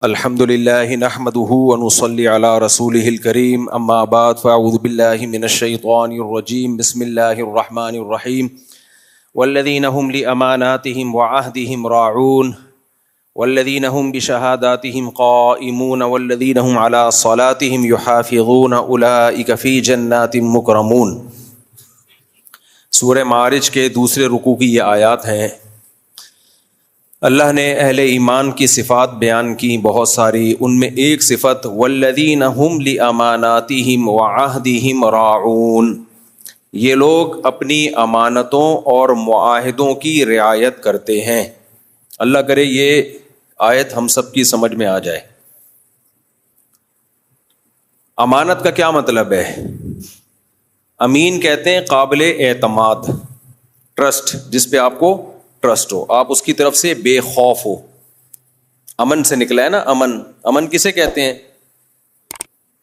الحمد للہ نحمده ونصلي على رسوله الكريم اما بعد فاعوذ باللہ من الشیطان الرجیم بسم اللہ الرحمن الرحیم والذین هم لأماناتهم وعهدهم راعون والذین هم بشهاداتهم قائمون والذین هم على صلاتهم يحافظون اولئک فی جنات مکرمون۔ سورہ معارج کے دوسرے رکوع کی یہ آیات ہیں۔ اللہ نے اہل ایمان کی صفات بیان کی بہت ساری، ان میں ایک صفت والذین هم لاماناتہم وعہدہم راعون، یہ لوگ اپنی امانتوں اور معاہدوں کی رعایت کرتے ہیں۔ اللہ کرے یہ آیت ہم سب کی سمجھ میں آ جائے۔ امانت کا کیا مطلب ہے؟ امین کہتے ہیں قابل اعتماد، ٹرسٹ، جس پہ آپ کو ٹرسٹ ہو، آپ اس کی طرف سے بے خوف ہو۔ امن سے نکلا ہے نا، امن۔ امن کسے کہتے ہیں؟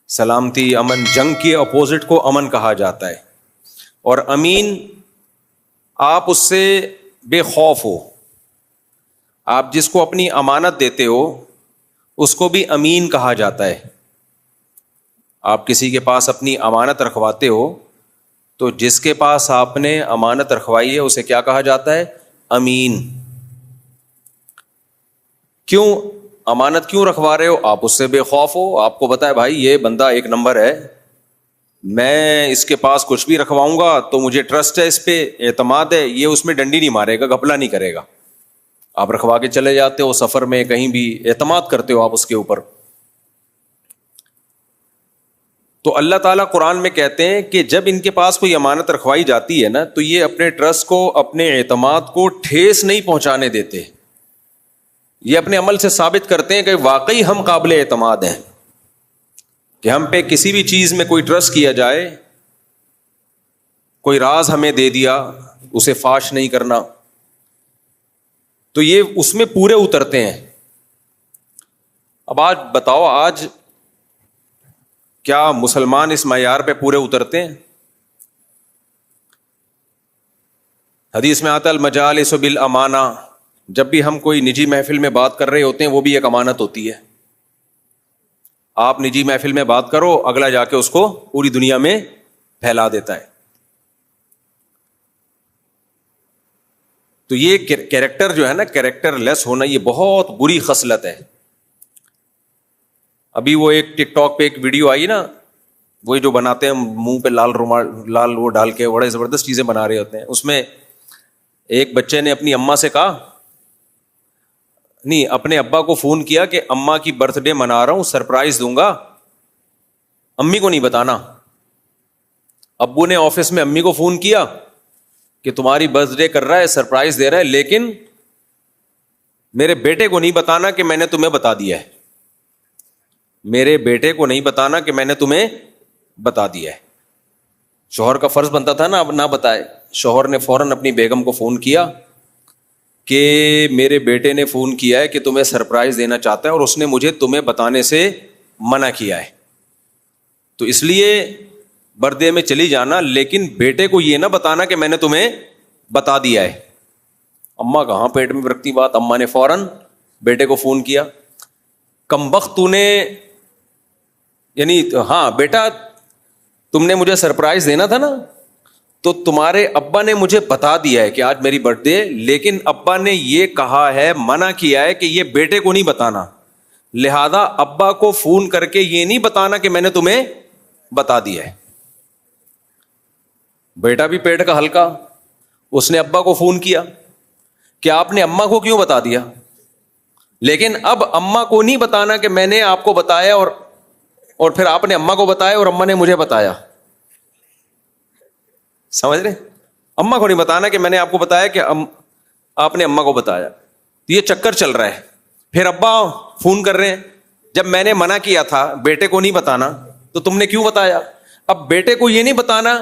سلامتی، امن، جنگ کے اپوزٹ کو امن کہا جاتا ہے۔ اور امین، آپ اس سے بے خوف ہو۔ آپ جس کو اپنی امانت دیتے ہو اس کو بھی امین کہا جاتا ہے۔ آپ کسی کے پاس اپنی امانت رکھواتے ہو تو جس کے پاس آپ نے امانت رکھوائی ہے اسے کیا کہا جاتا ہے؟ امین۔ کیوں امانت کیوں رکھوا رہے ہو؟ آپ اس سے بے خوف ہو، آپ کو بتائے بھائی یہ بندہ ایک نمبر ہے، میں اس کے پاس کچھ بھی رکھواؤں گا تو مجھے ٹرسٹ ہے، اس پہ اعتماد ہے، یہ اس میں ڈنڈی نہیں مارے گا، گھپلا نہیں کرے گا۔ آپ رکھوا کے چلے جاتے ہو سفر میں، کہیں بھی اعتماد کرتے ہو آپ اس کے اوپر۔ تو اللہ تعالیٰ قرآن میں کہتے ہیں کہ جب ان کے پاس کوئی امانت رکھوائی جاتی ہے نا تو یہ اپنے ٹرسٹ کو، اپنے اعتماد کو ٹھیس نہیں پہنچانے دیتے۔ یہ اپنے عمل سے ثابت کرتے ہیں کہ واقعی ہم قابل اعتماد ہیں، کہ ہم پہ کسی بھی چیز میں کوئی ٹرسٹ کیا جائے، کوئی راز ہمیں دے دیا اسے فاش نہیں کرنا، تو یہ اس میں پورے اترتے ہیں۔ اب آج بتاؤ، آج کیا مسلمان اس معیار پہ پورے اترتے ہیں؟ حدیث میں آتا ہے المجالس بالامانہ، جب بھی ہم کوئی نجی محفل میں بات کر رہے ہوتے ہیں وہ بھی ایک امانت ہوتی ہے۔ آپ نجی محفل میں بات کرو، اگلا جا کے اس کو پوری دنیا میں پھیلا دیتا ہے۔ تو یہ کیریکٹر جو ہے نا، کیریکٹر لیس ہونا، یہ بہت بری خصلت ہے۔ ابھی وہ ایک ٹک ٹاک پہ ایک ویڈیو آئی نا، وہی جو بناتے ہیں منہ پہ لال رومال، لال وہ ڈال کے بڑے زبردست چیزیں بنا رہے ہوتے ہیں۔ اس میں ایک بچے نے اپنی اماں سے کہا، نہیں، اپنے ابا کو فون کیا کہ اماں کی برتھ ڈے منا رہا ہوں، سرپرائز دوں گا، امی کو نہیں بتانا۔ ابو نے آفس میں امی کو فون کیا کہ تمہاری برتھ ڈے کر رہا ہے، سرپرائز دے رہا ہے، لیکن میرے بیٹے کو نہیں بتانا کہ میں نے تمہیں بتا دیا ہے، میرے بیٹے کو نہیں بتانا کہ میں نے تمہیں بتا دیا ہے۔ شوہر کا فرض بنتا تھا نا اب نہ بتائے۔ شوہر نے فوراً اپنی بیگم کو فون کیا کہ میرے بیٹے نے فون کیا ہے کہ تمہیں سرپرائز دینا چاہتا ہے اور اس نے مجھے تمہیں بتانے سے منع کیا ہے، تو اس لیے برتھ ڈے میں چلی جانا، لیکن بیٹے کو یہ نہ بتانا کہ میں نے تمہیں بتا دیا ہے۔ اماں کہاں پیٹ میں رکھتی بات، اماں نے فوراً بیٹے کو فون کیا، کم بخت تو نے، یعنی ہاں بیٹا تم نے مجھے سرپرائز دینا تھا نا، تو تمہارے ابا نے مجھے بتا دیا ہے کہ آج میری برتھ ڈے، لیکن ابا نے یہ کہا ہے، منع کیا ہے کہ یہ بیٹے کو نہیں بتانا، لہذا ابا کو فون کر کے یہ نہیں بتانا کہ میں نے تمہیں بتا دیا ہے۔ بیٹا بھی پیٹ کا ہلکا، اس نے ابا کو فون کیا کہ آپ نے اماں کو کیوں بتا دیا، لیکن اب اماں کو نہیں بتانا کہ میں نے آپ کو بتایا، اور پھر آپ نے اماں کو بتایا اور اماں نے مجھے بتایا۔ سمجھ رہے؟ اماں کو نہیں بتانا کہ میں نے آپ کو بتایا کہ آپ نے اماں کو بتایا، یہ چکر چل رہا ہے۔ پھر ابا فون کر رہے ہیں، جب میں نے منع کیا تھا بیٹے کو نہیں بتانا تو تم نے کیوں بتایا؟ اب بیٹے کو یہ نہیں بتانا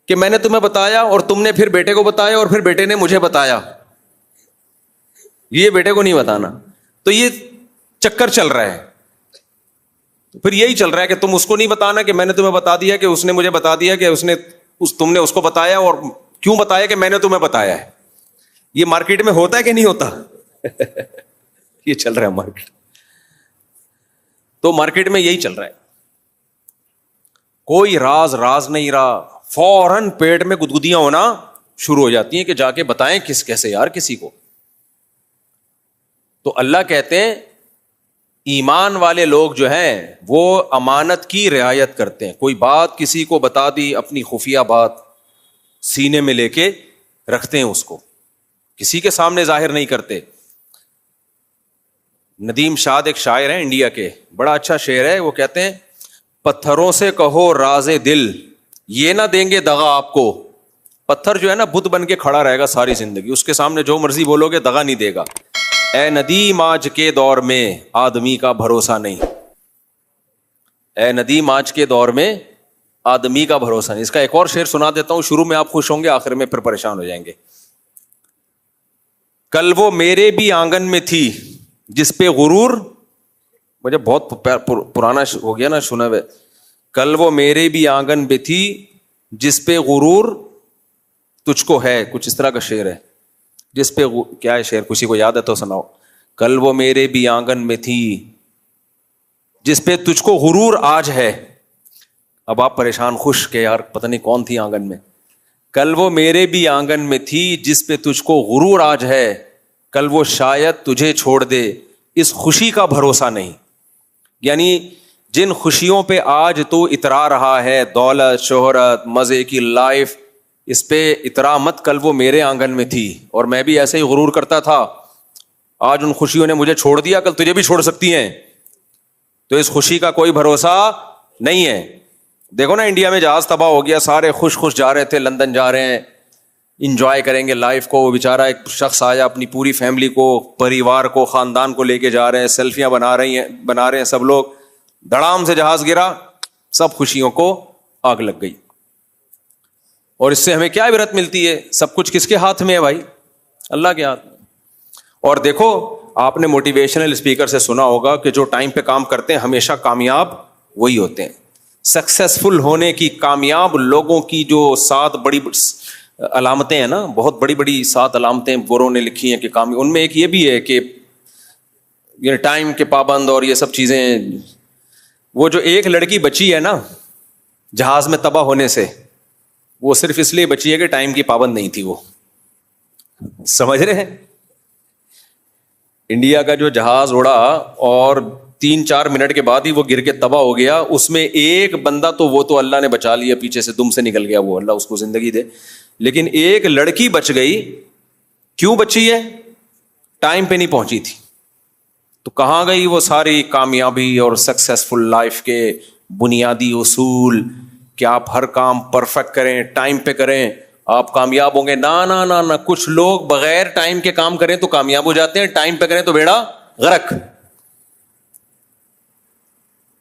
کہ میں نے تمہیں بتایا، اور تم نے پھر بیٹے کو بتایا، اور پھر بیٹے نے مجھے بتایا، یہ بیٹے کو نہیں بتانا، تو یہ چکر چل رہا ہے۔ پھر یہی چل رہا ہے کہ تم اس کو نہیں بتانا کہ میں نے تمہیں بتا دیا، کہ اس نے مجھے بتا دیا، کہ تم نے اس کو بتایا، اور کیوں بتایا کہ میں نے تمہیں بتایا ہے۔ یہ مارکیٹ میں ہوتا ہے کہ نہیں ہوتا؟ یہ چل رہا ہے مارکیٹ۔ تو مارکیٹ میں یہی چل رہا ہے, کوئی راز نہیں رہا, فوراً پیٹ میں گدگدیاں ہونا شروع ہو جاتی ہیں کہ جا کے بتائیں کیسے یار کسی کو. تو اللہ کہتے ہیں ایمان والے لوگ جو ہیں وہ امانت کی رعایت کرتے ہیں. کوئی بات کسی کو بتا دی, اپنی خفیہ بات سینے میں لے کے رکھتے ہیں, اس کو کسی کے سامنے ظاہر نہیں کرتے. ندیم شاد ایک شاعر ہیں انڈیا کے, بڑا اچھا شعر ہے. وہ کہتے ہیں پتھروں سے کہو راز دل, یہ نہ دیں گے دغا آپ کو. پتھر جو ہے نا بت بن کے کھڑا رہے گا ساری زندگی, اس کے سامنے جو مرضی بولو گے دغا نہیں دے گا. اے ندیم آج کے دور میں آدمی کا بھروسہ نہیں, اے ندیم آج کے دور میں آدمی کا بھروسہ نہیں. اس کا ایک اور شعر سنا دیتا ہوں, شروع میں آپ خوش ہوں گے, آخر میں پھر پریشان ہو جائیں گے. کل وہ میرے بھی آنگن میں تھی جس پہ غرور, مجھے بہت پرانا ہو گیا نا سنا ہوئے. کل وہ میرے بھی آنگن میں تھی جس پہ غرور تجھ کو ہے, کچھ اس طرح کا شعر ہے. جس پہ کیا ہے شعر, کسی کو یاد ہے تو سناؤ. کل وہ میرے بھی آنگن میں تھی جس پہ تجھ کو غرور آج ہے. اب آپ پریشان خوش کہ یار پتہ نہیں کون تھی آنگن میں. کل وہ میرے بھی آنگن میں تھی جس پہ تجھ کو غرور آج ہے, کل وہ شاید تجھے چھوڑ دے اس خوشی کا بھروسہ نہیں. یعنی جن خوشیوں پہ آج تو اترا رہا ہے, دولت, شہرت, مزے کی لائف, اس پہ اترا مت. کل وہ میرے آنگن میں تھی اور میں بھی ایسے ہی غرور کرتا تھا, آج ان خوشیوں نے مجھے چھوڑ دیا, کل تجھے بھی چھوڑ سکتی ہیں. تو اس خوشی کا کوئی بھروسہ نہیں ہے. دیکھو نا انڈیا میں جہاز تباہ ہو گیا, سارے خوش جا رہے تھے, لندن جا رہے ہیں, انجوائے کریں گے لائف کو. وہ بیچارہ ایک شخص آیا, اپنی پوری فیملی کو, پریوار کو, خاندان کو لے کے جا رہے ہیں, سیلفیاں بنا رہے ہیں سب لوگ. دھڑام سے جہاز گرا, سب خوشیوں کو آگ لگ گئی. اور اس سے ہمیں کیا عبرت ملتی ہے؟ سب کچھ کس کے ہاتھ میں ہے بھائی؟ اللہ کے ہاتھ میں. اور دیکھو آپ نے موٹیویشنل اسپیکر سے سنا ہوگا کہ جو ٹائم پہ کام کرتے ہیں ہمیشہ کامیاب وہی ہوتے ہیں. سکسیسفل ہونے کی, کامیاب لوگوں کی جو 7 بڑی علامتیں ہیں نا, بہت بڑی 7 علامتیں گوروں نے لکھی ہیں کہ کامیاب, ان میں ایک یہ بھی ہے کہ یہ ٹائم کے پابند اور یہ سب چیزیں. وہ جو ایک لڑکی بچی ہے نا جہاز میں تباہ ہونے سے, وہ صرف اس لیے بچی ہے کہ ٹائم کی پابند نہیں تھی. وہ سمجھ رہے ہیں؟ انڈیا کا جو جہاز اڑا اور 3-4 منٹ کے بعد ہی وہ گر کے تباہ ہو گیا, اس میں ایک بندہ تو وہ تو اللہ نے بچا لیا, پیچھے سے دم سے نکل گیا, وہ اللہ اس کو زندگی دے. لیکن ایک لڑکی بچ گئی. کیوں بچی ہے؟ ٹائم پہ نہیں پہنچی تھی. تو کہاں گئی وہ ساری کامیابی اور سکسیسفل لائف کے بنیادی اصول کہ آپ ہر کام پرفیکٹ کریں, ٹائم پہ کریں, آپ کامیاب ہوں گے؟ نہ کچھ لوگ بغیر ٹائم کے کام کریں تو کامیاب ہو جاتے ہیں, ٹائم پہ کریں تو بیڑا غرق.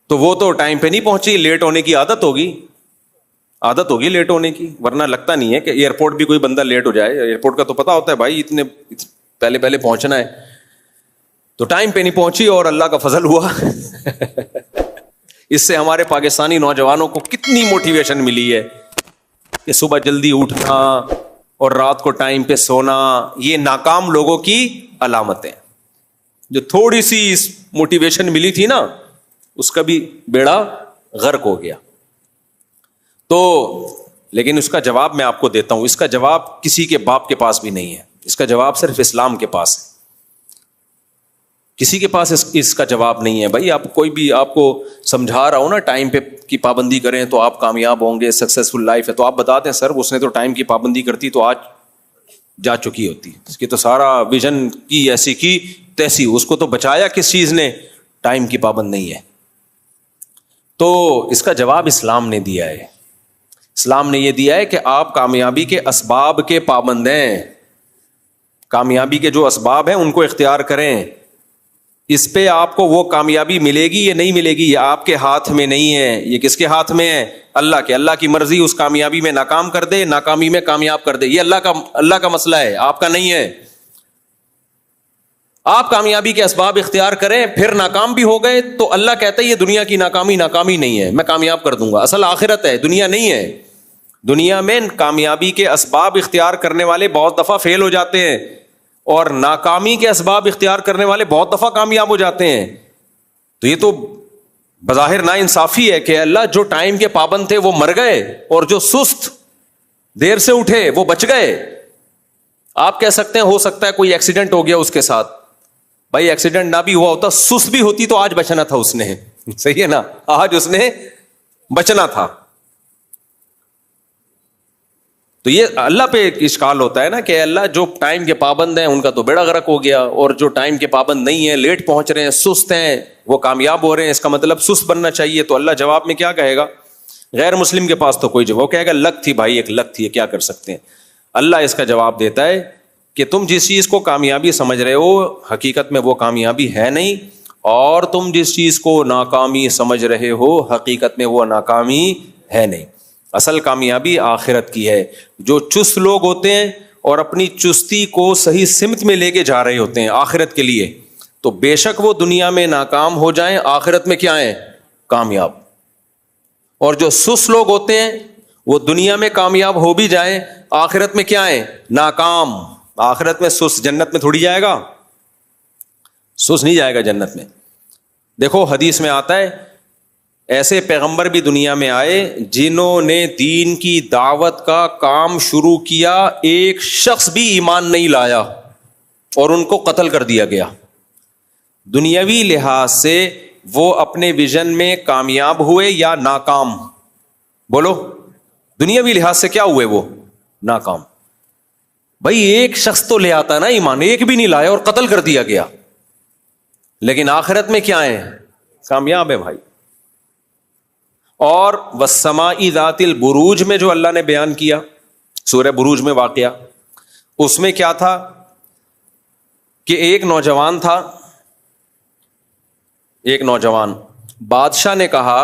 تو وہ تو ٹائم پہ نہیں پہنچی, لیٹ ہونے کی عادت ہوگی لیٹ ہونے کی, ورنہ لگتا نہیں ہے کہ ایئرپورٹ بھی کوئی بندہ لیٹ ہو جائے. ایئرپورٹ کا تو پتا ہوتا ہے بھائی اتنے پہلے پہنچنا ہے, تو ٹائم پہ نہیں پہنچی اور اللہ کا فضل ہوا. اس سے ہمارے پاکستانی نوجوانوں کو کتنی موٹیویشن ملی ہے کہ صبح جلدی اٹھنا اور رات کو ٹائم پہ سونا. یہ ناکام لوگوں کی علامتیں. جو تھوڑی سی موٹیویشن ملی تھی نا, اس کا بھی بیڑا غرق ہو گیا. تو لیکن اس کا جواب میں آپ کو دیتا ہوں. اس کا جواب کسی کے باپ کے پاس بھی نہیں ہے, اس کا جواب صرف اسلام کے پاس ہے. کسی کے پاس اس کا جواب نہیں ہے. بھائی آپ کوئی بھی آپ کو سمجھا رہا ہوں نا ٹائم پہ کی پابندی کریں تو آپ کامیاب ہوں گے, سکسیسفل لائف ہے, تو آپ بتاتے ہیں سر اس نے تو ٹائم کی پابندی کرتی تو آج جا چکی ہوتی, اس کی تو سارا ویژن کی ایسی کی تیسی, اس کو تو بچایا کس چیز نے؟ ٹائم کی پابند نہیں ہے. تو اس کا جواب اسلام نے دیا ہے. اسلام نے یہ دیا ہے کہ آپ کامیابی کے اسباب کے پابند ہیں, کامیابی کے جو اسباب ہیں ان کو اختیار کریں. اس پہ آپ کو وہ کامیابی ملے گی یا نہیں ملے گی یہ آپ کے ہاتھ میں نہیں ہے. یہ کس کے ہاتھ میں ہے؟ اللہ کے. اللہ کی مرضی اس کامیابی میں ناکام کر دے, ناکامی میں کامیاب کر دے. یہ اللہ کا مسئلہ ہے, آپ کا نہیں ہے. آپ کامیابی کے اسباب اختیار کریں, پھر ناکام بھی ہو گئے تو اللہ کہتا ہے یہ دنیا کی ناکامی نہیں ہے, میں کامیاب کر دوں گا. اصل آخرت ہے, دنیا نہیں ہے. دنیا میں کامیابی کے اسباب اختیار کرنے والے بہت دفعہ فیل ہو جاتے ہیں, اور ناکامی کے اسباب اختیار کرنے والے بہت دفعہ کامیاب ہو جاتے ہیں. تو یہ تو بظاہر نا انصافی ہے کہ اللہ جو ٹائم کے پابند تھے وہ مر گئے اور جو سست دیر سے اٹھے وہ بچ گئے. آپ کہہ سکتے ہیں ہو سکتا ہے کوئی ایکسیڈنٹ ہو گیا اس کے ساتھ. بھائی ایکسیڈنٹ نہ بھی ہوا ہوتا, سست بھی ہوتی تو آج بچنا تھا اس نے. صحیح ہے نا, آج اس نے بچنا تھا. تو یہ اللہ پہ ایک اشکال ہوتا ہے نا کہ اللہ جو ٹائم کے پابند ہیں ان کا تو بیڑا غرق ہو گیا, اور جو ٹائم کے پابند نہیں ہیں, لیٹ پہنچ رہے ہیں, سست ہیں, وہ کامیاب ہو رہے ہیں. اس کا مطلب سست بننا چاہیے. تو اللہ جواب میں کیا کہے گا؟ غیر مسلم کے پاس تو کوئی جواب, وہ کہے گا لک تھی بھائی, ایک لک تھی, کیا کر سکتے ہیں. اللہ اس کا جواب دیتا ہے کہ تم جس چیز کو کامیابی سمجھ رہے ہو حقیقت میں وہ کامیابی ہے نہیں, اور تم جس چیز کو ناکامی سمجھ رہے ہو حقیقت میں وہ ناکامی ہے نہیں. اصل کامیابی آخرت کی ہے. جو چست لوگ ہوتے ہیں اور اپنی چستی کو صحیح سمت میں لے کے جا رہے ہوتے ہیں آخرت کے لیے, تو بے شک وہ دنیا میں ناکام ہو جائیں, آخرت میں کیا ہیں؟ کامیاب. اور جو سست لوگ ہوتے ہیں وہ دنیا میں کامیاب ہو بھی جائیں, آخرت میں کیا ہیں؟ ناکام. آخرت میں سست, جنت میں تھوڑی جائے گا, سست نہیں جائے گا جنت میں. دیکھو حدیث میں آتا ہے ایسے پیغمبر بھی دنیا میں آئے جنہوں نے دین کی دعوت کا کام شروع کیا, ایک شخص بھی ایمان نہیں لایا اور ان کو قتل کر دیا گیا. دنیاوی لحاظ سے وہ اپنے ویژن میں کامیاب ہوئے یا ناکام؟ بولو, دنیاوی لحاظ سے کیا ہوئے؟ وہ ناکام. بھائی ایک شخص تو لے آتا نا ایمان, ایک بھی نہیں لایا اور قتل کر دیا گیا. لیکن آخرت میں کیا ہے؟ کامیاب ہے بھائی. اور والسماء ذات البروج میں جو اللہ نے بیان کیا, سورہ بروج میں واقعہ, اس میں کیا تھا کہ ایک نوجوان تھا, ایک نوجوان, بادشاہ نے کہا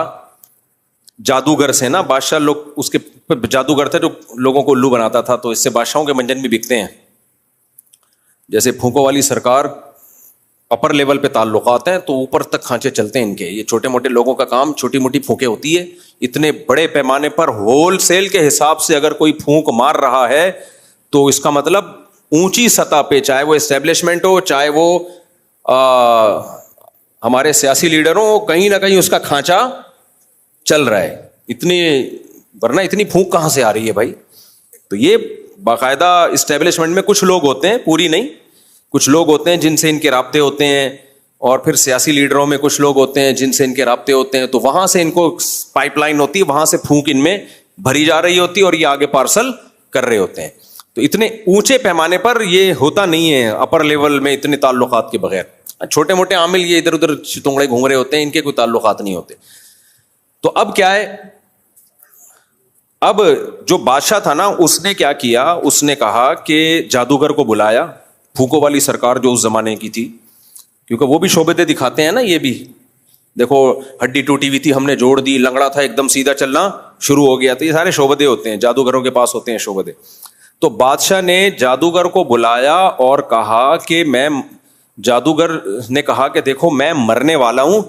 جادوگر سے نا, بادشاہ لوگ اس کے جادوگر تھے جو لوگوں کو الو بناتا تھا, تو اس سے بادشاہوں کے منجن بھی بکتے ہیں. جیسے پھونکوں والی سرکار اپر لیول پہ تعلقات ہیں تو اوپر تک کھانچے چلتے ہیں ان کے. یہ چھوٹے موٹے لوگوں کا کام چھوٹی موٹی پھونکیں ہوتی ہے. اتنے بڑے پیمانے پر ہول سیل کے حساب سے اگر کوئی پھونک مار رہا ہے تو اس کا مطلب اونچی سطح پہ, چاہے وہ اسٹیبلشمنٹ ہو, چاہے وہ ہمارے سیاسی لیڈر ہوں, کہیں نہ کہیں اس کا کھانچا چل رہا ہے. ورنہ اتنی پھونک کہاں سے آ رہی ہے بھائی؟ تو یہ باقاعدہ اسٹیبلشمنٹ میں کچھ لوگ ہوتے ہیں, پوری نہیں, کچھ لوگ ہوتے ہیں جن سے ان کے رابطے ہوتے ہیں, اور پھر سیاسی لیڈروں میں کچھ لوگ ہوتے ہیں جن سے ان کے رابطے ہوتے ہیں, تو وہاں سے ان کو پائپ لائن ہوتی ہے, وہاں سے پھونک ان میں بھری جا رہی ہوتی ہے اور یہ آگے پارسل کر رہے ہوتے ہیں. تو اتنے اونچے پیمانے پر یہ ہوتا نہیں ہے اپر لیول میں اتنے تعلقات کے بغیر. چھوٹے موٹے عامل یہ ادھر ادھر چتونگڑے گھوم رہے ہوتے ہیں, ان کے کوئی تعلقات نہیں ہوتے. تو اب کیا ہے, اب جو بادشاہ تھا نا اس نے کیا کیا, اس نے کہا کہ جادوگر کو بلایا, پھونکوں والی سرکار جو اس زمانے کی تھی, کیونکہ وہ بھی شعبدے دکھاتے ہیں نا. یہ بھی دیکھو ہڈی ٹوٹی ہوئی تھی, ہم نے جوڑ دی, لنگڑا تھا ایک دم سیدھا چلنا شروع ہو گیا. تو یہ سارے شعبدے ہوتے ہیں, جادوگروں کے پاس ہوتے ہیں شعبدے. تو بادشاہ نے جادوگر کو بلایا اور کہا کہ جادوگر نے کہا کہ دیکھو میں مرنے والا ہوں,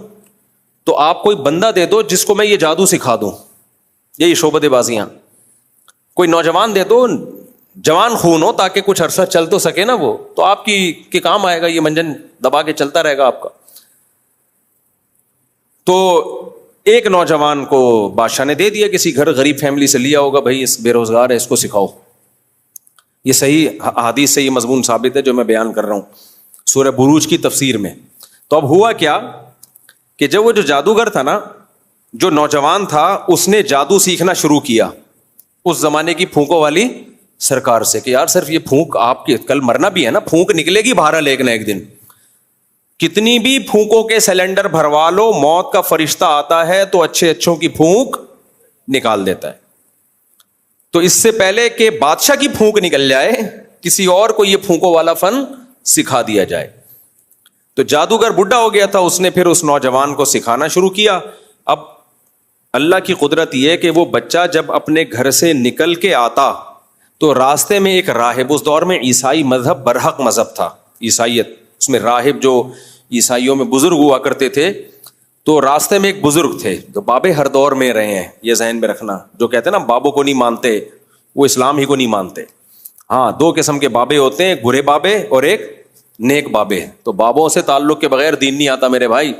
تو آپ کوئی بندہ دے دو جس کو میں یہ جادو سکھا دوں. یہی شعبدے بازیاں. کوئی نوجوان دے دو, جوان خون ہو, تاکہ کچھ عرصہ چل تو سکے نا وہ, تو آپ کی کام آئے گا, یہ منجن دبا کے چلتا رہے گا آپ کا. تو ایک نوجوان کو بادشاہ نے دے دیا, کسی گھر غریب فیملی سے لیا ہوگا, بھائی اس بے روزگار ہے اس کو سکھاؤ. یہ صحیح حدیث سے یہ مضمون ثابت ہے جو میں بیان کر رہا ہوں سورہ بروج کی تفسیر میں. تو اب ہوا کیا کہ جب وہ جو جادوگر تھا نا, جو نوجوان تھا, اس نے جادو سیکھنا شروع کیا اس زمانے کی پھونکوں والی سرکار سے کہ یار صرف یہ پھونک, آپ کی کل مرنا بھی ہے نا, پھونک نکلے گی بہرحال ایک نہ ایک دن. کتنی بھی پھونکوں کے سلنڈر بھروا لو, موت کا فرشتہ آتا ہے تو اچھے اچھوں کی پھونک نکال دیتا ہے. تو اس سے پہلے کہ بادشاہ کی پھونک نکل جائے, کسی اور کو یہ پھونکوں والا فن سکھا دیا جائے. تو جادوگر بڈھا ہو گیا تھا, اس نے پھر اس نوجوان کو سکھانا شروع کیا. اب اللہ کی قدرت یہ کہ وہ بچہ جب اپنے گھر سے نکل کے آتا تو راستے میں ایک راہب, اس دور میں عیسائی مذہب برحق مذہب تھا, عیسائیت, اس میں راہب جو عیسائیوں میں بزرگ ہوا کرتے تھے, تو راستے میں ایک بزرگ تھے جو بابے ہر دور میں رہے ہیں, یہ ذہن میں رکھنا. جو کہتے ہیں نا بابوں کو نہیں مانتے, وہ اسلام ہی کو نہیں مانتے. ہاں, دو قسم کے بابے ہوتے ہیں, برے بابے اور ایک نیک بابے. تو بابوں سے تعلق کے بغیر دین نہیں آتا میرے بھائی.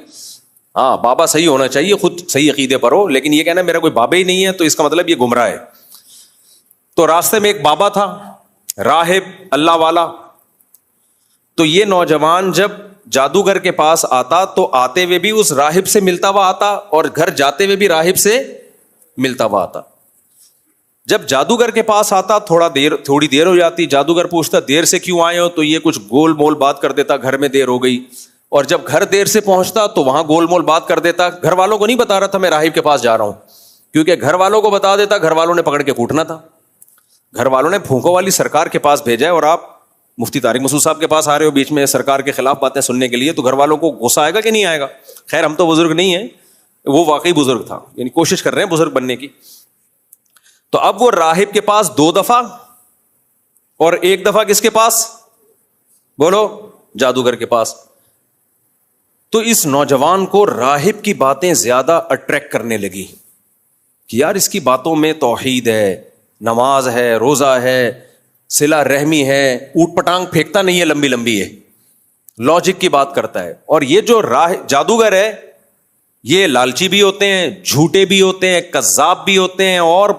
ہاں بابا صحیح ہونا چاہیے, خود صحیح عقیدے پر ہو, لیکن یہ کہنا میرا کوئی بابا ہی نہیں ہے تو اس کا مطلب یہ گمراہ ہے. تو راستے میں ایک بابا تھا, راہب, اللہ والا. تو یہ نوجوان جب جادوگر کے پاس آتا تو آتے ہوئے بھی اس راہب سے ملتا ہوا آتا اور گھر جاتے ہوئے بھی راہب سے ملتا ہوا آتا. جب جادوگر کے پاس آتا تھوڑی دیر ہو جاتی, جادوگر پوچھتا دیر سے کیوں آئے ہو, تو یہ کچھ گول مول بات کر دیتا, گھر میں دیر ہو گئی. اور جب گھر دیر سے پہنچتا تو وہاں گول مول بات کر دیتا. گھر والوں کو نہیں بتا رہا تھا میں راہب کے پاس جا رہا ہوں, کیونکہ گھر والوں کو بتا دیتا گھر والوں نے پکڑ کے کوٹنا تھا. گھر والوں نے پھونکوں والی سرکار کے پاس بھیجا ہے اور آپ مفتی طارق مسعود صاحب کے پاس آ رہے ہو بیچ میں سرکار کے خلاف باتیں سننے کے لیے, تو گھر والوں کو غصہ آئے گا کہ نہیں آئے گا؟ خیر ہم تو بزرگ نہیں ہیں, وہ واقعی بزرگ تھا, یعنی کوشش کر رہے ہیں بزرگ بننے کی. تو اب وہ راہب کے پاس 2 دفعہ اور 1 دفعہ کس کے پاس؟ بولو, جادوگر کے پاس. تو اس نوجوان کو راہب کی باتیں زیادہ اٹریکٹ کرنے لگی کہ یار اس کی باتوں میں توحید ہے, نماز ہے, روزہ ہے, صلہ رحمی ہے, اوٹ پٹانگ پھینکتا نہیں ہے لمبی لمبی ہے, لاجک کی بات کرتا ہے. اور یہ جو جادوگر ہے یہ لالچی بھی ہوتے ہیں, جھوٹے بھی ہوتے ہیں, کذاب بھی ہوتے ہیں, اور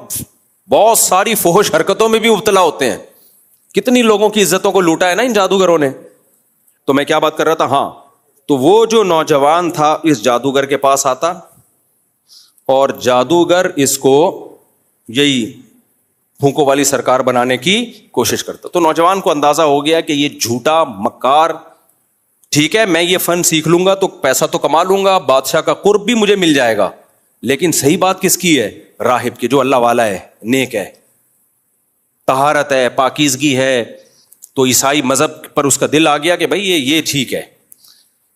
بہت ساری فحش حرکتوں میں بھی مبتلا ہوتے ہیں. کتنی لوگوں کی عزتوں کو لوٹا ہے نا ان جادوگروں نے. تو میں کیا بات کر رہا تھا, ہاں تو وہ جو نوجوان تھا اس جادوگر کے پاس آتا اور جادوگر اس کو یہی پھونکوں والی سرکار بنانے کی کوشش کرتا. تو نوجوان کو اندازہ ہو گیا کہ یہ جھوٹا مکار, ٹھیک ہے میں یہ فن سیکھ لوں گا تو پیسہ تو کما لوں گا, بادشاہ کا قرب بھی مجھے مل جائے گا, لیکن صحیح بات کس کی ہے؟ راہب کی, جو اللہ والا ہے, نیک ہے, طہارت ہے, پاکیزگی ہے. تو عیسائی مذہب پر اس کا دل آ گیا کہ بھائی یہ ٹھیک ہے.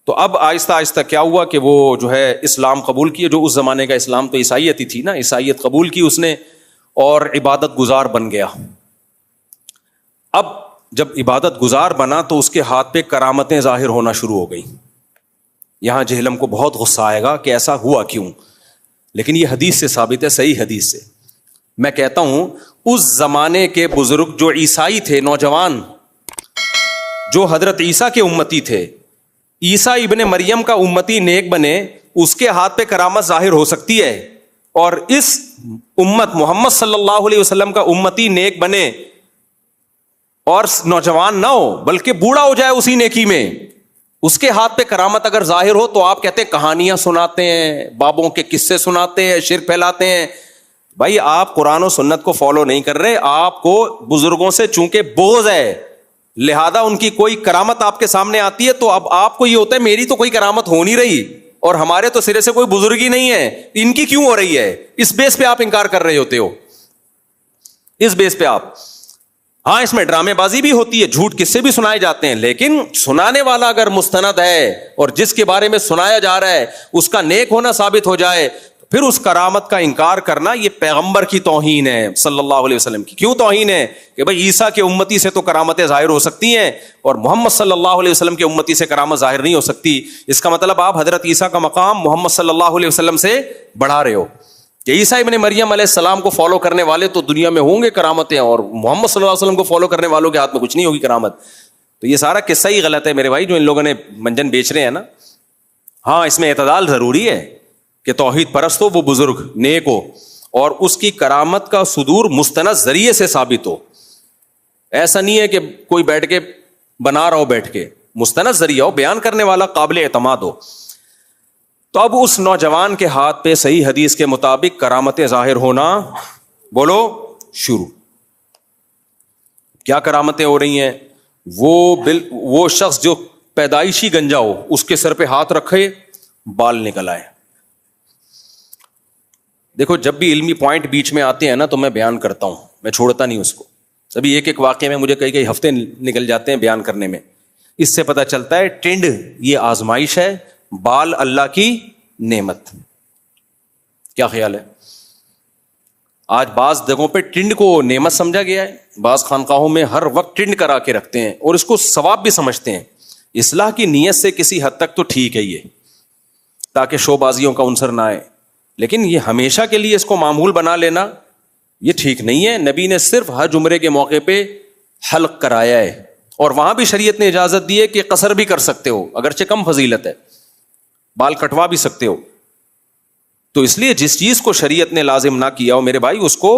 تو اب آہستہ آہستہ کیا ہوا کہ وہ جو ہے اسلام قبول کیے, جو اس زمانے کا اسلام تو عیسائیت ہی تھی نا, عیسائیت قبول کی اس نے اور عبادت گزار بن گیا. اب جب عبادت گزار بنا تو اس کے ہاتھ پہ کرامتیں ظاہر ہونا شروع ہو گئی. یہاں جہلم کو بہت غصہ آئے گا کہ ایسا ہوا کیوں, لیکن یہ حدیث سے ثابت ہے, صحیح حدیث سے. میں کہتا ہوں اس زمانے کے بزرگ جو عیسائی تھے, نوجوان جو حضرت عیسیٰ کے امتی تھے, عیسیٰ ابن مریم کا امتی نیک بنے, اس کے ہاتھ پہ کرامت ظاہر ہو سکتی ہے, اور اس امت محمد صلی اللہ علیہ وسلم کا امتی نیک بنے اور نوجوان نہ ہو بلکہ بوڑھا ہو جائے اسی نیکی میں, اس کے ہاتھ پہ کرامت اگر ظاہر ہو تو آپ کہتے ہیں کہانیاں سناتے ہیں, بابوں کے قصے سناتے ہیں, شرک پھیلاتے ہیں. بھائی آپ قرآن و سنت کو فالو نہیں کر رہے, آپ کو بزرگوں سے چونکہ بغض ہے لہذا ان کی کوئی کرامت آپ کے سامنے آتی ہے تو اب آپ کو یہ ہوتا ہے میری تو کوئی کرامت ہو نہیں رہی اور ہمارے تو سرے سے کوئی بزرگی نہیں ہے, ان کی کیوں ہو رہی ہے؟ اس بیس پہ آپ انکار کر رہے ہوتے ہو, اس بیس پہ آپ. ہاں اس میں ڈرامے بازی بھی ہوتی ہے, جھوٹ قصے بھی سنائے جاتے ہیں, لیکن سنانے والا اگر مستند ہے اور جس کے بارے میں سنایا جا رہا ہے اس کا نیک ہونا ثابت ہو جائے, پھر اس کرامت کا انکار کرنا یہ پیغمبر کی توہین ہے صلی اللہ علیہ وسلم کی. کیوں توہین ہے؟ کہ بھائی عیسیٰ کے امتی سے تو کرامتیں ظاہر ہو سکتی ہیں اور محمد صلی اللہ علیہ وسلم کے امتی سے کرامت ظاہر نہیں ہو سکتی. اس کا مطلب آپ حضرت عیسیٰ کا مقام محمد صلی اللہ علیہ وسلم سے بڑھا رہے ہو. کہ عیسیٰ ابن مریم علیہ السلام کو فالو کرنے والے تو دنیا میں ہوں گے کرامتیں, اور محمد صلی اللہ علیہ وسلم کو فالو کرنے والوں کے ہاتھ میں کچھ نہیں ہوگی کرامت. تو یہ سارا قصہ ہی غلط ہے میرے بھائی, جو ان لوگوں نے منجن بیچ رہے ہیں نا. ہاں اس میں اعتدال ضروری ہے کہ توحید پرست ہو, وہ بزرگ نیک ہو اور اس کی کرامت کا صدور مستند ذریعے سے ثابت ہو. ایسا نہیں ہے کہ کوئی بیٹھ کے بنا رہا ہو, بیٹھ کے مستند ذریعہ ہو, بیان کرنے والا قابل اعتماد ہو. تو اب اس نوجوان کے ہاتھ پہ صحیح حدیث کے مطابق کرامتیں ظاہر ہونا بولو شروع. کیا کرامتیں ہو رہی ہیں؟ وہ شخص جو پیدائشی گنجا ہو اس کے سر پہ ہاتھ رکھے بال نکل آئے. دیکھو جب بھی علمی پوائنٹ بیچ میں آتے ہیں نا تو میں بیان کرتا ہوں, میں چھوڑتا نہیں اس کو. ابھی ایک واقعے میں مجھے کئی ہفتے نکل جاتے ہیں بیان کرنے میں. اس سے پتہ چلتا ہے ٹنڈ یہ آزمائش ہے, بال اللہ کی نعمت. کیا خیال ہے؟ آج بعض جگہوں پہ ٹنڈ کو نعمت سمجھا گیا ہے, بعض خانقاہوں میں ہر وقت ٹنڈ کرا کے رکھتے ہیں اور اس کو ثواب بھی سمجھتے ہیں. اصلاح کی نیت سے کسی حد تک تو ٹھیک ہے یہ, تاکہ شو بازیوں کا عنصر نہ آئے, لیکن یہ ہمیشہ کے لیے اس کو معمول بنا لینا یہ ٹھیک نہیں ہے. نبی نے صرف حج عمرے کے موقع پہ حلق کرایا ہے اور وہاں بھی شریعت نے اجازت دی ہے کہ قصر بھی کر سکتے ہو اگرچہ کم فضیلت ہے. بال کٹوا بھی سکتے ہو. تو اس لیے جس چیز کو شریعت نے لازم نہ کیا ہو میرے بھائی, اس کو